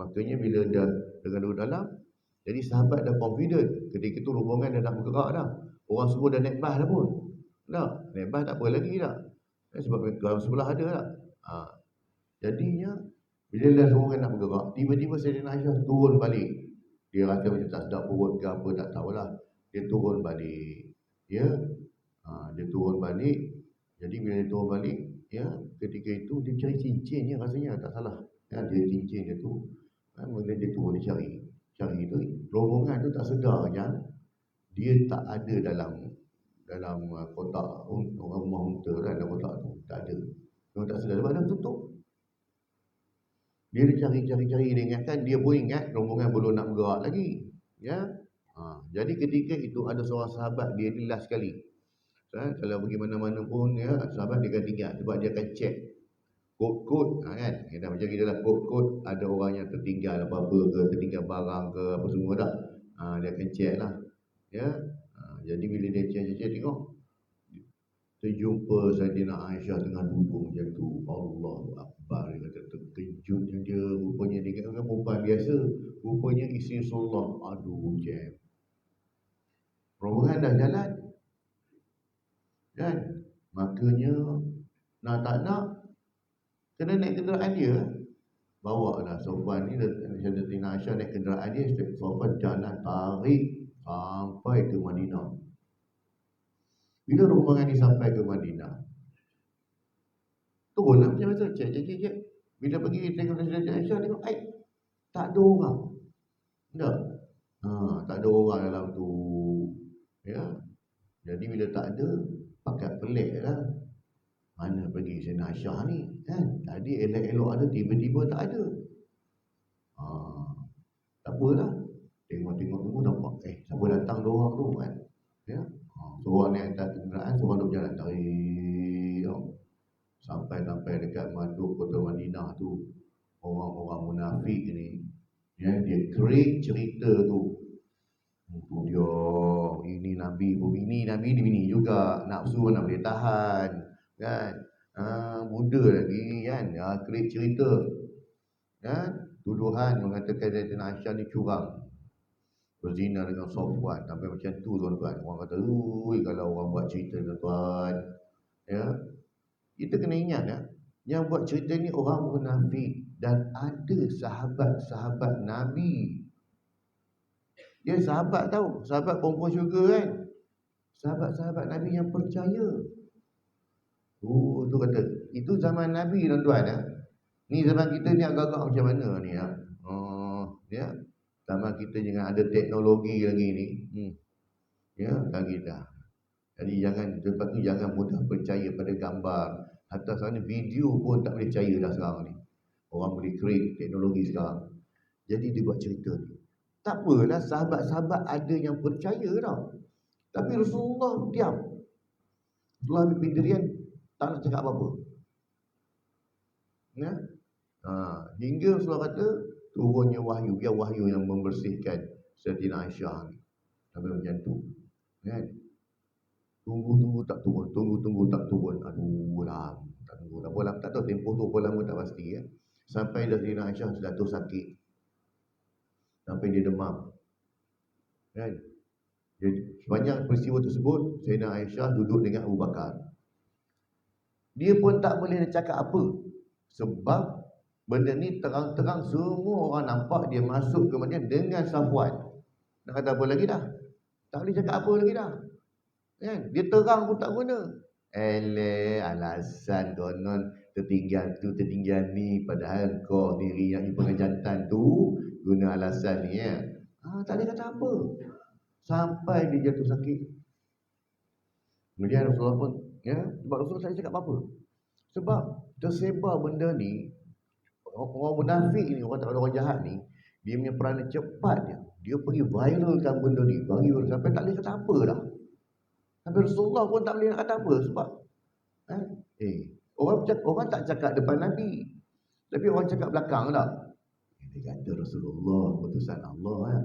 Makanya bila dah dengan duduk dalam, jadi sahabat dah confident. Ketika itu rombongan dah nak bergerak dah. Orang semua dah naik bas dah pun. Naik bas tak apa lagi dah. Sebab dalam sebelah ada dah. Jadinya bila dah rombongan nak bergerak, tiba-tiba Sayyidatina Aisyah turun balik. Dia rasa macam tak sedap perut ke apa, tak tahulah. Dia turun balik. Ya. Dia turun balik. Jadi bila dia turun balik, ya, ketika itu dia cari cincinnya rasanya tak salah. Ya, dia cincin dia tu. Bila dia turun dia cari tu, rombongan tu tak sedar yang dia tak ada dalam kotak rumah unta kan, dalam kotak tu tak ada. Dia tak sedar sebab dah tutup. Dia cari, dia ingatkan, dia pun ingat rombongan belum nak bergerak lagi. Ya. Jadi ketika itu ada seorang sahabat dia ni last sekali. Kalau pergi mana-mana pun, ya, sahabat dia akan tinggal sebab dia akan check kod-kod, kan. Ya, macam kita lah, kod-kod ada orang yang tertinggal apa-apa ke, tertinggal barang ke apa semua dah. Dia akan check lah. Ya. Jadi bila dia check tengok, terjumpa Sayyidatina Aisyah tengah duduk macam tu. Allahu Akbar. Dia kata terkejutnya dia. Rupanya dia kata perempuan biasa. Rupanya isteri Rasulullah. Aduh, jam. Rombongan dah jalan. Kan? Makanya nak tak nak kena naik kenderaan dia. Bawa lah Safwan ni, Sayyidatina Aisyah naik kenderaan dia. Safwan jalan tarik sampai ke Madinah. Bila rombongan ni sampai ke Madinah, turunlah macam biasa, cek. Bila pergi tengok Sayyidatina Aisyah, tengok, tak ada orang. Tak? Tak ada orang dalam tu. Ya. Jadi bila tak ada, pakai pelik lah. Mana pergi Sayyidatina Aisyah ni? Kan? Tadi elok-elok ada, tiba-tiba tak ada. Tak apalah. Tengok tu nampak, siapa datang dua orang tu kan? Ya. Seorang naik atas kenderaan, seorang duduk jalan tarik. Sampai dekat kota Madinah tu, orang-orang munafik ni, ya, dia create cerita tu. Dia ini Nabi, bini juga, nafsu mana boleh tahan, kan? Muda lagi kan, create cerita, kan? Tuduhan mengatakan Sayyidatina Aisyah ni curang. berzina dengan Safwan sampai macam tu tuan-tuan. Orang kata, ui kalau orang buat cerita tuan-tuan, ya, kita kena ingat ya, yang buat cerita ni orang munafik dan ada sahabat-sahabat Nabi. Dia sahabat tahu, sahabat perempuan syurga kan. Sahabat-sahabat Nabi yang percaya. Tu kata, itu zaman Nabi tuan-tuan ya. Ni zaman kita ni agak-agak macam mana ni ya. Ya. Zaman kita jangan ada teknologi lagi ni. Ya, lagi dah. Jadi lepas tu jangan mudah percaya pada gambar. Hatta sekarang video pun tak boleh percaya dah sekarang ni. Orang boleh create teknologi sekarang. Jadi dia buat cerita ni. Tak apalah, sahabat-sahabat ada yang percaya tau. Tapi Rasulullah diam. Rasulullah bin Pindirian tak nak cakap apa-apa. Ya? Hingga Rasulullah kata turunnya wahyu, biar wahyu yang membersihkan Sayyidatina Aisyah ni. Sampai macam tu. Kan? Tunggu tak turun, tunggu tak turun. Aduh, lama tak tunggu. Tak tahu tempoh tu berapa lama tak pasti ya. Sampai Sayyidatina Aisyah jatuh sakit. Sampai dia demam. Kan? Jadi, sepanjang peristiwa tersebut, Sayyidatina Aisyah duduk dengan Abu Bakar. Dia pun tak boleh cakap apa. Sebab benda ni terang-terang semua orang nampak dia masuk ke Madinah dengan Safwan. Nak kata apa lagi dah? Tak boleh cakap apa lagi dah. Kan? Dia terang pun tak guna. Alasan konon tertinggal tu, tertinggal ni. Padahal kau diri yang pengejantan tu guna alasan ni ya. Tak boleh kata apa. Sampai dia jatuh sakit. Kemudian Rasulullah pun ya, sebab Rasulullah tak cakap apa-apa. Sebab tersebar benda ni, orang munafik ni, orang jahat ni, dia punya peranan cepat dia pergi viralkan benda ni, viral sampai tak boleh kata apa dah. Sampai Rasulullah pun tak boleh nak kata apa sebab orang tak cakap depan Nabi, tapi orang cakap belakang tak. Dia kata Rasulullah utusan Allah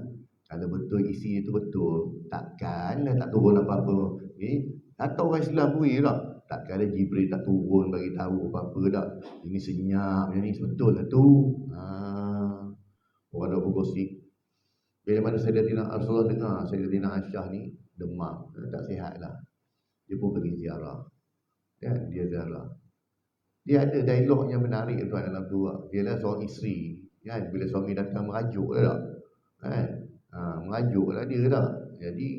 kalau betul isi itu betul, takkanlah tak turun apa-apa. Atau orang Islam beri tak? Takkanlah Jibril tak turun bagi tahu apa-apa tak? Ini senyap, ini betul lah tu. Orang dah bergosip. Bila mana Sayyidatina Rasulullah dengar Sayyidatina Aisyah ni demam, tak sihat lah. Dia pun pergi ziarah. Ya, dia ziarah. Dia ada dialog yang menarik tuan dalam tu. Dia lah seorang isteri. Kan? Bila suami datang merajuk lah tak? Kan? Merajuk lah dia tak? Jadi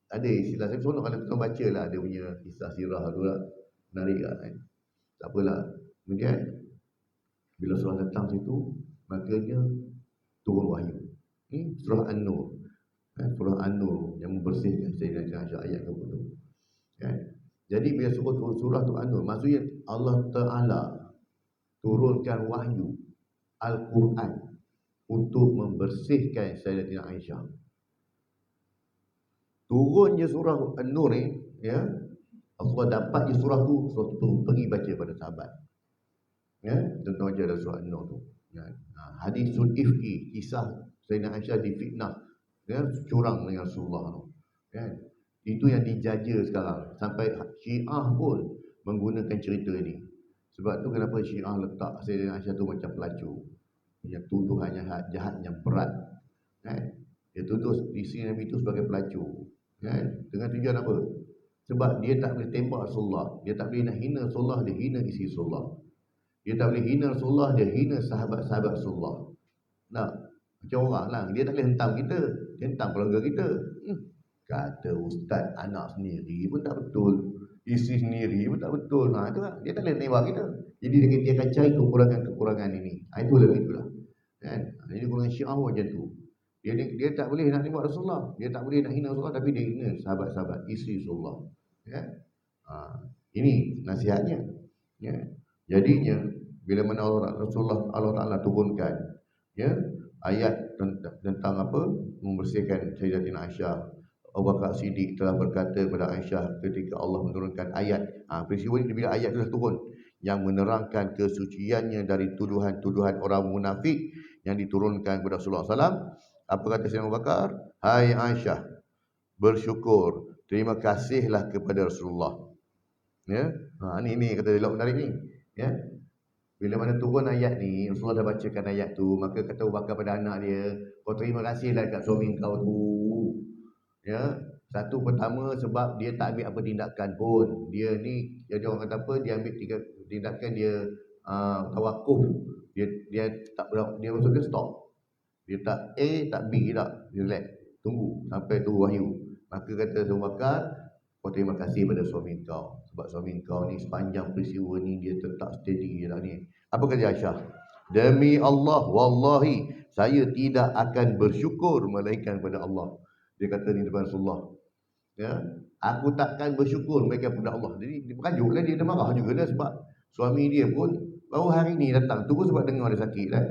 ada istilah, saya seronok kalau kita baca lah dia punya kisah sirah tu lah. Menarik lah kan? Tak apalah. Kemudian bila surah datang situ, makanya turun wahyu. Surah An-Nur. Surah An-Nur yang membersihkan Sayyidatina Aisyah ayat ke-20. Kan? Jadi bila surah tu An-Nur, maksudnya Allah Ta'ala turunkan wahyu Al-Quran untuk membersihkan Sayyidatina Aisyah. Turunnya surah An-Nur ni, ya, Allah dapat je surah tu pergi baca pada sahabat. Ya, contoh aja dalam surah An-Nur tu. Ya. Hadisul Ifki, kisah Sayyidatina Aisyah difitnah, ya, curang dengan Rasulullah tu. Ya. Itu yang dijaja sekarang. Sampai Syiah pun menggunakan cerita ini. Sebab tu kenapa Syiah letak Sayyidatina Aisyah tu macam pelacur. Punya tuduhan jahat yang berat. Kan? Dia tuduh isteri Nabi itu sebagai pelacur. Kan? Dengan tujuan apa? Sebab dia tak boleh tembak Rasulullah. Dia tak boleh nak hina Rasulullah, dia hina isteri Rasulullah. Dia tak boleh hina Rasulullah, dia hina sahabat-sahabat Rasulullah. Nah, macam orang lah. Dia tak boleh hentam kita. Dia hentam keluarga kita. Kata ustaz anak sendiri pun tak betul. Isteri sendiri pun tak betul. Itu lah. Dia tak boleh tembak kita. Jadi dia akan cari kekurangan-kekurangan ini. Itu lebih itulah. Kan? Jadi golongan Syiah pun macam tu. Dia tak boleh nak tembak Rasulullah. Dia tak boleh nak hina Rasulullah, tapi dia hina sahabat-sahabat isteri Rasulullah. Ya? Ini nasihatnya. Ya? Jadinya bila mana Allah Ta'ala turunkan, ya, ayat tentang apa? Membersihkan Sayyidatina Aisyah. Abu Bakar Siddiq telah berkata kepada Aisyah ketika Allah menurunkan ayat. Peristiwa ini bila ayat telah turun yang menerangkan kesuciannya dari tuduhan-tuduhan orang munafik yang diturunkan kepada Rasulullah SAW. Apa kata Sayyidina Abu Bakar? Hai Aisyah, bersyukur, terima kasihlah kepada Rasulullah. Ya, ini kata dialog menarik ni. Ya, bila mana turun ayat ni, Rasulullah dah bacakan ayat tu, maka kata Abu Bakar pada anak dia, Kau terima kasihlah kat suami kau tu. Ya, satu pertama sebab dia tak ambil apa tindakan pun. Dia ni, jadi orang kata apa, dia ambil tindakan, dia tawakuf. Dia tak berapa, dia maksudnya stop. Dia tak A, tak B tak. Dia relax. Tunggu sampai tu wahyu. Maka kata Abu Bakar, kau terima kasih pada suami kau. Sebab suami kau ni sepanjang peristiwa ni dia tetap steady lah ni. Apa kata Aisyah? Demi Allah, wallahi, saya tidak akan bersyukur melainkan pada Allah. Dia kata ni depan Rasulullah. Ya, aku takkan bersyukur melainkan pada Allah. Jadi dia berajuklah, dia marah juga dah sebab suami dia pun baru hari ni datang. Tu pun sebab dengar dia sakit kan.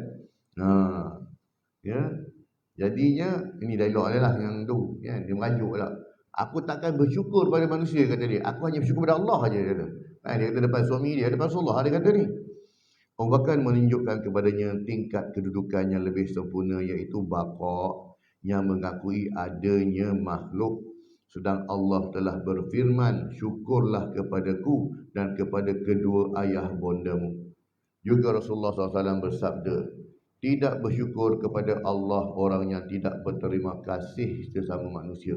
Ya. Jadinya ini dialog dia lah yang tu, kan, dia merajuk lah. Aku takkan bersyukur pada manusia, kata dia. Aku hanya bersyukur pada Allah saja, dia kata. Dia kata depan suami dia, depan Rasulullah, dia kata ni. Abu Bakar menunjukkan kepadanya tingkat kedudukan yang lebih sempurna, iaitu baqa, yang mengakui adanya makhluk. Sedang Allah telah berfirman, syukurlah kepadaku dan kepada kedua ayah bondamu. Juga Rasulullah SAW bersabda, tidak bersyukur kepada Allah orang yang tidak berterima kasih sesama manusia.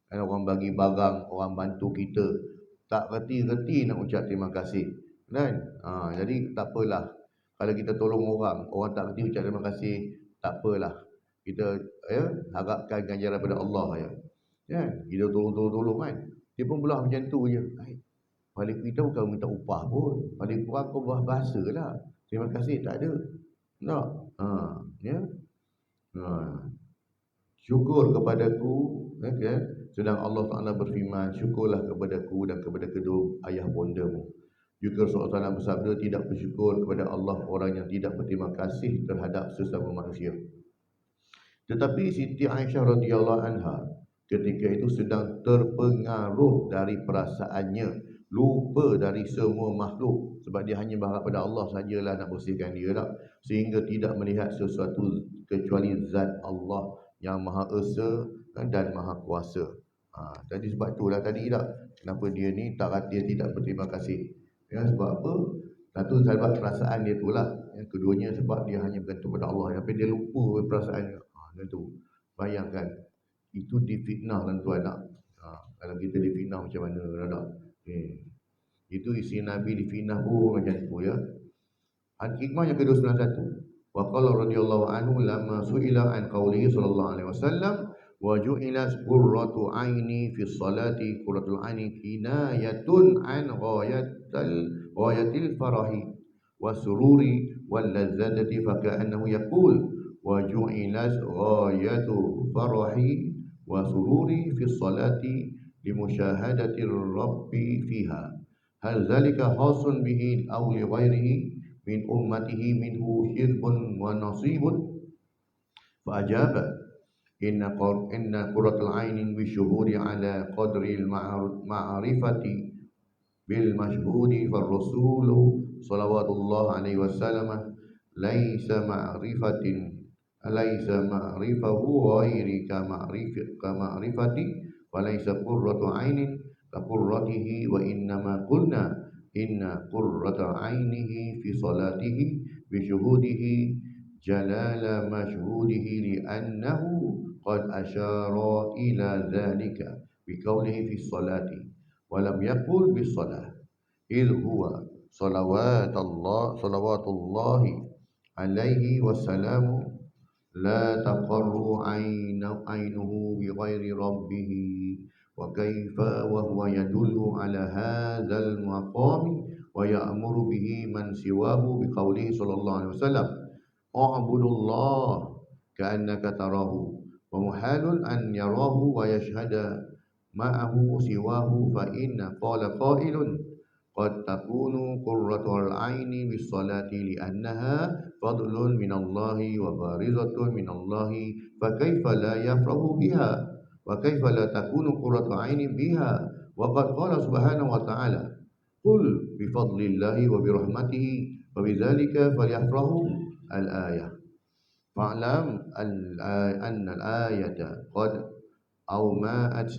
Kan orang bagi barang, orang bantu kita, tak reti-reti nak ucap terima kasih. Kan? Jadi tak apalah. Kalau kita tolong orang, orang tak reti ucap terima kasih, tak apalah. Kita harapkan ganjaran daripada Allah ya. Kan? Kita tolong kan. Dia pun belah macam tu je. Paling kita bukan minta upah pun. Paling kurang kau bahasa lah. Terima kasih tak ada. Tak. Ya. Syukur kepadaku, okay. Sedang Allah Taala berfirman, syukurlah kepadaku dan kepada kedua ayah bondamu. Juga Rasulullah SAW bersabda, tidak bersyukur kepada Allah orang yang tidak berterima kasih terhadap sesama manusia. Tetapi Siti Aisyah radhiyallahu anha ketika itu sedang terpengaruh dari perasaannya, lupa dari semua makhluk, sebab dia hanya berharap pada Allah sajalah nak bersihkan dia tak, sehingga tidak melihat sesuatu kecuali zat Allah yang Maha Esa dan Maha Kuasa. Tadi sebab itulah tadi tak, kenapa dia ni dia tidak berterima kasih. Ya, sebab apa? Satu sebab perasaan dia itulah. Yang keduanya sebab dia hanya bergantung pada Allah. Tapi dia lupa perasaan dia. Itu. Bayangkan, itu difitnah tuan-tuan tak? Kalau kita difitnah macam mana tak? Itu isi Nabi difitnah pun macam tu ya. Hikmah yang ke-291. Wa qala radhiyallahu anhu lamma su'ila an qawlihi sallallahu alaihi wasallam wa ju'ilat qurratu aini fi sholati. Qurratul aini kinayatun an ghayatil farahi wa sururi wal ladzati fa ka'annahu yaqul wa ju'ilat ghayatu farahi wa sururi fi sholati limusyahadati rabbi fiha. Hal zalika khasun bihi aw li ghairihi min ummatihi minhu hirbun wa nasibun? Fa ajaba inna qurratul ainin bi syuhuri ala qadri al ma'rifati bil mashhudi far rasulu salawatullah alaihi wasallam laisa ma'rifahu ghairi ka ma'rifati wa laisa qurratu ainin ka qurratihi wa innama qulna inna qurrata ainihi fi salatihi bi syuhudihi jalala mashhudihi li'annahu qad asyara ila dhalika bi qawlihi fi salati wa lam yaqul bis salah idh huwa salawatullahi alaihi wassalamu la taqarru ainuhu bi ghairi rabbih wa kaifa wa huwa yadullu ala hadzal maqami wa ya'muru bihi man siwahu bi qawlihi sallallahu alaihi wasallam a'budullah ka'annaka tarahu wa muhalun an yarahu wa yashhada ma'ahu siwahu fa inna qala qailun qad takunu qurratul aini bis salati li'annaha fadlun minallahi wa barizatun minallahi fa kaifa la yafrahu biha wa kaifa la takunu qurratu aini biha wa qad qala subhanahu wa ta'ala qul bi fadlillahi wa bi rahmatihi wa bidzalika falyafrahu al-ayah. Fa'lam anna al-ayata qad awma'at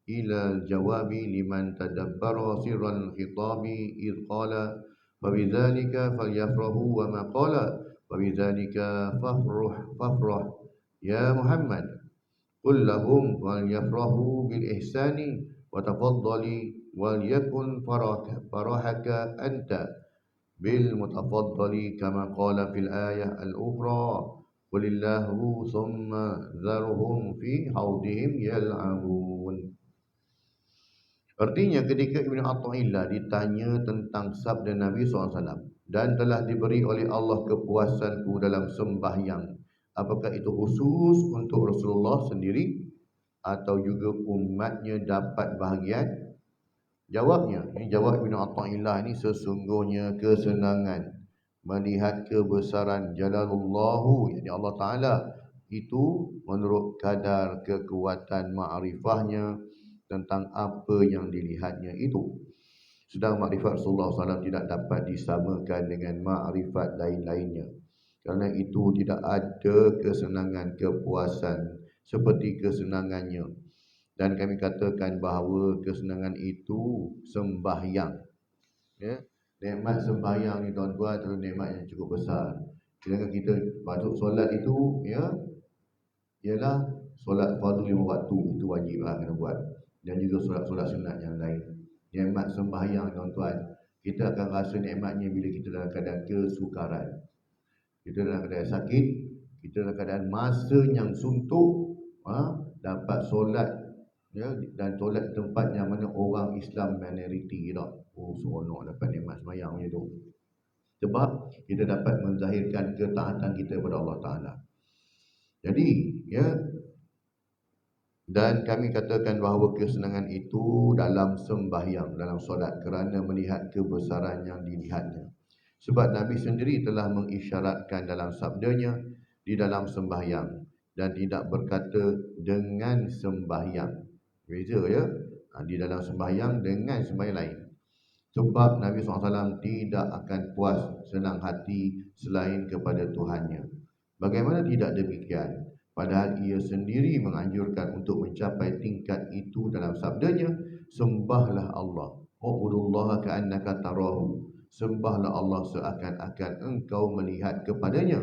ila al-jawabi liman tadabbara sirran khitabi idh qala wa bidzalika falyafrahu wa ma qala wa bidzalika fafrah Ya Muhammad, qul lahum wal yafrahu bil ihsani wa tafaddali wal yakun farahaka anta bil mutafaddali kama qala fil ayah al-ukhra qulillahu thumma dharhum fi haudihim yal'abun. Artinya ketika Ibn Atha'illah ditanya tentang sabda Nabi SAW, dan telah diberi oleh Allah kepuasanku dalam sembahyang, apakah itu khusus untuk Rasulullah sendiri atau juga umatnya dapat bahagian? Jawabnya, ini jawab Ibn Atha'illah ini, sesungguhnya kesenangan melihat kebesaran Jalalullahu, yakni Allah Ta'ala, itu menurut kadar kekuatan ma'rifahnya tentang apa yang dilihatnya itu. Sedang makrifat Rasulullah SAW tidak dapat disamakan dengan makrifat lain-lainnya. Kerana itu tidak ada kesenangan kepuasan seperti kesenangannya. Dan kami katakan bahawa kesenangan itu sembahyang. Ya? Nikmat sembahyang ni tuan-tuan adalah nikmat yang cukup besar. Sedangkan kita masuk solat itu, ya, ialah solat fardu 5 waktu, itu wajib lah kena buat. Dan juga solat-solat sunat yang lain. Nikmat sembahyang tuan-tuan, kita akan rasa nikmatnya bila kita dalam keadaan kesukaran, kita dalam keadaan sakit, kita dalam keadaan masa yang suntuk, dapat solat, ya, dan solat di tempat yang mana orang Islam minoriti tak. Oh, seronok dapat nikmat sembahyang macam tu. Sebab kita dapat menzahirkan ketaatan kita kepada Allah Ta'ala. Jadi, ya, dan kami katakan bahawa kesenangan itu dalam sembahyang, dalam solat, kerana melihat kebesaran yang dilihatnya. Sebab Nabi sendiri telah mengisyaratkan dalam sabdanya di dalam sembahyang, dan tidak berkata dengan sembahyang. Beza, ya, di dalam sembahyang dengan sembahyang lain. Sebab Nabi SAW tidak akan puas senang hati selain kepada Tuhannya. Bagaimana tidak demikian? Padahal ia sendiri menganjurkan untuk mencapai tingkat itu dalam sabdanya, sembahlah Allah, ubudullaha ka'annaka tarahu, sembahlah Allah seakan-akan engkau melihat kepadanya.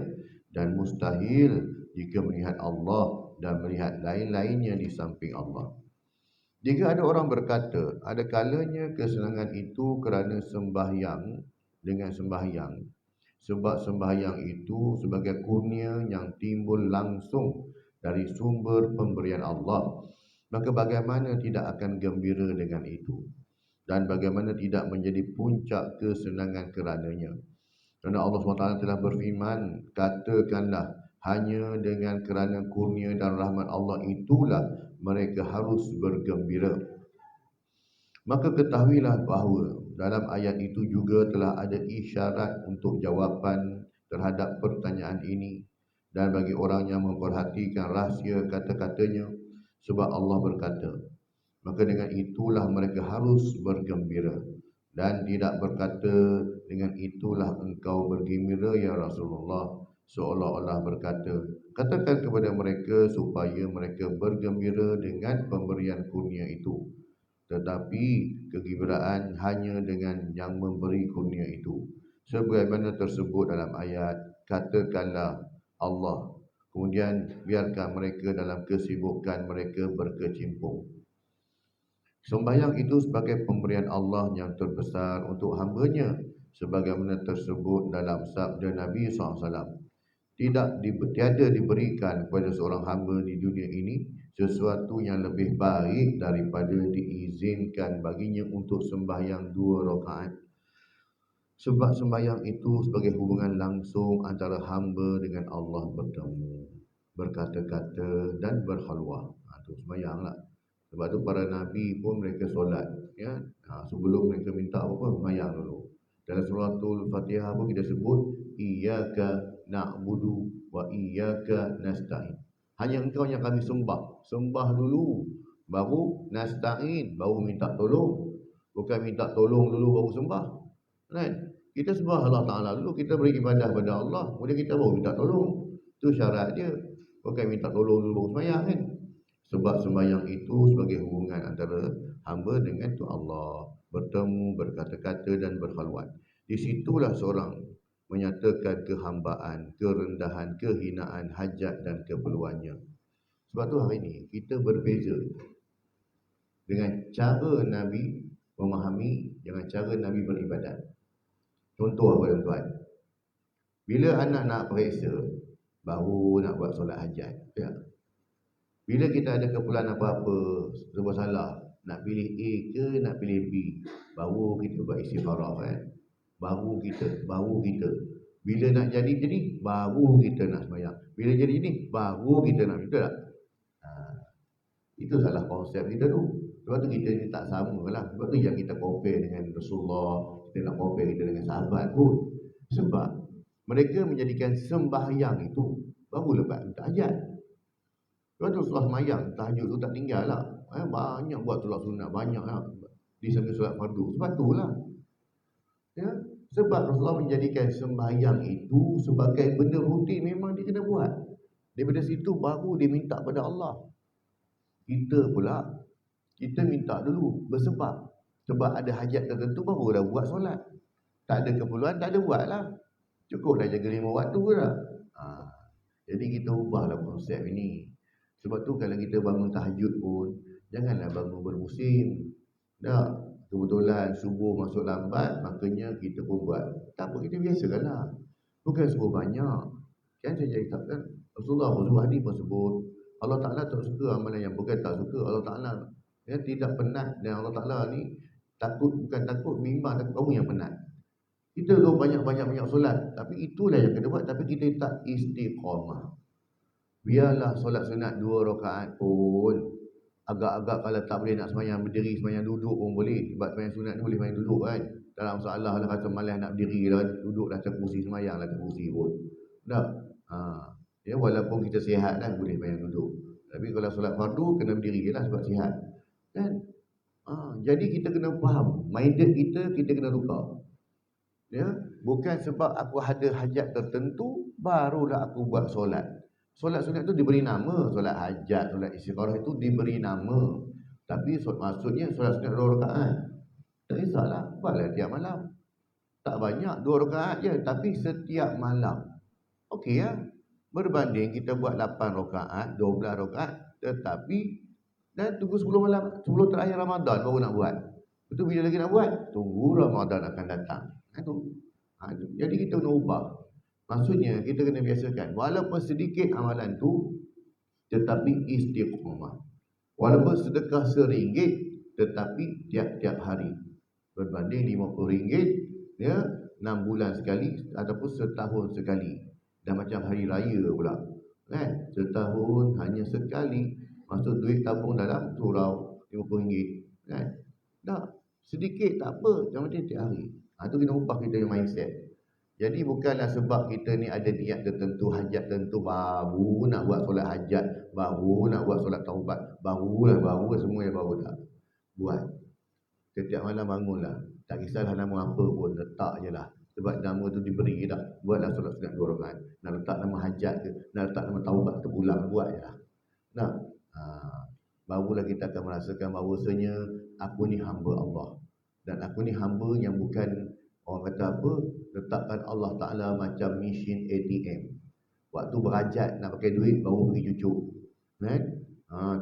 Dan mustahil jika melihat Allah dan melihat lain-lainnya di samping Allah. Jika ada orang berkata, ada kalanya kesenangan itu kerana sembahyang dengan sembahyang, sebab sembahyang itu sebagai kurnia yang timbul langsung dari sumber pemberian Allah, maka bagaimana tidak akan gembira dengan itu? Dan bagaimana tidak menjadi puncak kesenangan kerananya? Kerana Allah SWT telah berfirman, katakanlah, hanya dengan kerana kurnia dan rahmat Allah itulah mereka harus bergembira. Maka ketahuilah bahawa dalam ayat itu juga telah ada isyarat untuk jawapan terhadap pertanyaan ini, dan bagi orang yang memperhatikan rahsia kata-katanya, sebab Allah berkata, maka dengan itulah mereka harus bergembira, dan tidak berkata dengan itulah engkau bergembira ya Rasulullah, seolah-olah berkata, katakan kepada mereka supaya mereka bergembira dengan pemberian kurnia itu. Tetapi kegembiraan hanya dengan yang memberi kurnia itu. Sebagaimana tersebut dalam ayat, katakanlah Allah, kemudian biarkan mereka dalam kesibukan mereka berkecimpung. Sembahyang itu sebagai pemberian Allah yang terbesar untuk hamba-Nya, sebagaimana tersebut dalam sabda Nabi SAW. Tiada diberikan kepada seorang hamba di dunia ini sesuatu yang lebih baik daripada diizinkan baginya untuk sembahyang 2 rakaat. Sebab sembahyang itu sebagai hubungan langsung antara hamba dengan Allah bertemu, berkata-kata dan berhalwah. Itu sembahyang lah. Sebab tu para Nabi pun mereka solat, ya. Sebelum mereka minta apa-apa, sembahyang dulu. Dalam suratul Fatihah pun kita sebut, Iyyaka na'budu wa iyyaka nasta'in. Hanya engkau yang kami sembah. Sembah dulu, baru nasta'in, baru minta tolong. Bukan minta tolong dulu baru sembah. Kan? Kita sembah Allah Ta'ala dulu, kita beri ibadah kepada Allah, kemudian kita baru minta tolong. Itu syarat dia. Bukan minta tolong dulu baru sembahyang, kan? Sebab sembahyang itu sebagai hubungan antara hamba dengan tu Allah, bertemu, berkata-kata dan berkhalwat. Di situlah seorang menyatakan kehambaan, kerendahan, kehinaan, hajat dan keperluannya. Sebab tu hari ini kita berbeza dengan cara Nabi memahami, dengan cara Nabi beribadat. Contoh apa tuan-tuan? Bila anak nak periksa, baru nak buat solat hajat. Ya. Bila kita ada keperluan apa-apa, serba salah, nak pilih A ke nak pilih B, baru kita buat istikharah kan. Baru kita. Bila nak jadi, baru kita nak sembahyang. Bila jadi ini, baru kita nak, betul tak? Itu salah konsep kita tu. Sebab tu kita ni tak sama lah. Sebab tu yang kita compare dengan Rasulullah, kita nak compare kita dengan sahabat pun. Sebab mereka menjadikan sembahyang itu baru lepas minta hajat. Sebab tu Rasulullah sembahyang, tahajud tu tak tinggal lah. Banyak buat solat sunat, banyak lah. Di samping solat fardu. Sebab tu lah. Ya? Sebab Rasulullah menjadikan sembahyang itu sebagai benda rutin, memang dia kena buat. Daripada situ baru dia minta pada Allah. Kita pula, kita minta dulu bersebab. Sebab ada hajat tertentu baru dah buat solat. Tak ada keperluan, tak ada buat lah. Cukup dah jaga 5 waktu dah. Jadi kita ubahlah konsep ini. Sebab tu kalau kita bangun tahajud pun, janganlah bangun bermusim. Dah, kebetulan subuh masuk lambat, makanya kita pun buat. Tak apa, kita biasakanlah. Bukan suruh banyak. Kan saya cakap kan, Rasulullah pun hadis pun sebut, Allah Ta'ala tak suka amalan yang bukan tak suka. Allah Ta'ala tidak penat. Dan Allah Ta'ala ni takut, bukan takut, bimbang takut kamu yang penat. Kita tu banyak-banyak solat, tapi itulah yang kita buat. Tapi kita tak istiqamah. Biarlah solat sunat 2 rakaat pun, agak-agak kalau tak boleh nak sembahyang berdiri, sembahyang duduk pun boleh. Sebab sembahyang sunat ni boleh sembahyang duduk kan. Tak ada masalah lah, kata malas nak berdiri lah, duduk dah terkursi, sembahyang lah terkursi pun. Tak? Ya, walaupun kita sihat kan, boleh sembahyang duduk. Tapi kalau solat fardu, kena berdiri lah sebab sihat. Kan? Jadi kita kena faham, minded kita kena tukar. Ya, bukan sebab aku ada hajat tertentu barulah aku buat solat. Solat sunat itu diberi nama, solat hajat, solat istikharah itu diberi nama. Tapi maksudnya solat sunat 2 rakaat. Tak kisahlah, buatlah tiap malam. Tak banyak, 2 rakaat je, tapi setiap malam. Okey ya. Berbanding kita buat 8 rakaat, 12 rakaat, tetapi dan tunggu 10 malam, 10 terakhir Ramadan baru nak buat. Betul, bila lagi nak buat? Tunggu Ramadan akan datang. Itu. Jadi kita kena ubah. Maksudnya kita kena biasakan, walaupun sedikit amalan tu, tetapi istiqamah. Walaupun sedekah RM1, tetapi tiap-tiap hari. Berbanding RM50, ya, 6 bulan sekali ataupun setahun sekali. Dan macam hari raya pula, kan? Setahun hanya sekali. Maksud duit tabung dalam surau RM50, kan? Tak, sedikit tak apa, yang penting tiap hari. Itu kena ubah kita yang mindset. Jadi bukanlah sebab kita ni ada niat tertentu, hajat tertentu, baru nak buat solat hajat, baru nak buat solat taubat, baru semua yang baru tak. Buat. Setiap malam bangunlah. Tak kisahlah nama apa pun, letak je lah. Sebab nama tu diberi dah. Buatlah solat sunat 2 rakaat. Nak letak nama hajat ke, nak letak nama taubat terpulang, buat je lah. Nah, barulah kita akan merasakan bahawasanya aku ni hamba Allah. Dan aku ni hamba yang bukan, orang kata apa, letakkan Allah Ta'ala macam mesin ATM. Waktu berhajat nak pakai duit, baru pergi cucuk. Kan?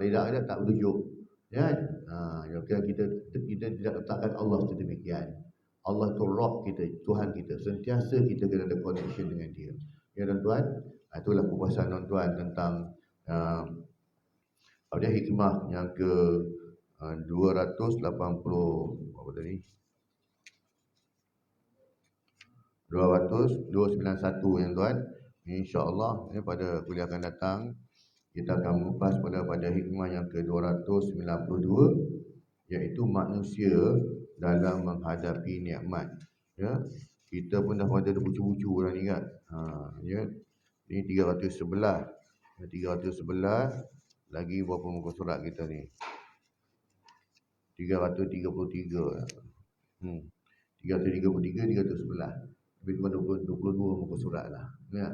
Tidak ada, tak bertujuk. Kan? Kita tidak letakkan Allah sedemikian. Allah tu Rabb kita, Tuhan kita. Sentiasa kita kena ada connection dengan dia. Ya tuan-tuan, itulah pembahasan tuan-tuan tentang hikmah yang ke 280 apa tadi? 291 yang tuan. InsyaAllah pada kuliah akan datang kita akan mengupas pada hikmah yang ke 292, iaitu manusia dalam menghadapi nikmat. Ya, kita pun dah pada bucu-bucu dah ni kan. Ya, ini 311 lagi berapa muka surat kita ni? 333. 333, 311. Lebih kurang 22 muka surat lah. Ya.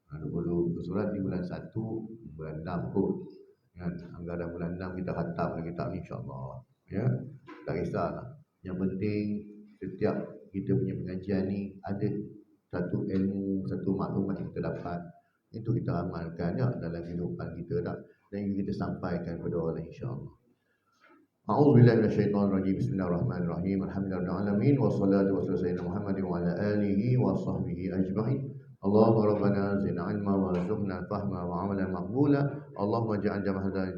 22 muka surat di bulan 1, bulan 6 pun. Kan? Anggaran bulan 6 kita khatam kitab ni insya-Allah. Ya. Tak kisahlah. Yang penting setiap kita punya pengajian ni ada satu ilmu, satu maklumat yang kita dapat, itu kita amalkan ya dalam kehidupan kita dah, dan kita sampaikan kepada orang insya-Allah. A'udzubillahi minasyaitonirrajim. Bismillahirrahmanirrahim. Alhamdulillahirabbil alamin wassalatu wassalamu ala sayyidina Muhammadin wa ala alihi wa sahbihi ajma'in. Allahumma rabbana zidna ilma warzuqna fahma wa amalan maqbula. Allahumma ja'al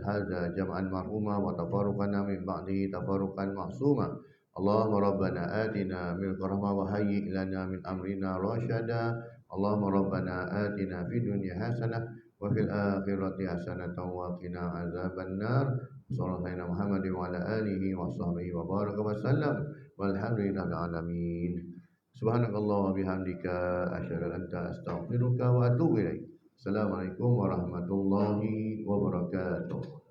hadza jam'an marhuma wa tafarruqana min ba'dihi tafarruqan ma'suma. Allahumma rabbana atina min rahmah wa hayyi lana min amrina rasyada. Allahumma rabbana atina fid dunya hasanah wa fil akhirati hasanatan wa qina azabannar. Sallallahu Muhammad wa ala alihi wa sahbihi wa baraka wa sallam. Walhamdulillahil alamin. Subhanakallah wa bihamdika asyhadu an la ilaha illa anta astaghfiruka wa atubu ilaik. Assalamualaikum warahmatullahi wabarakatuh.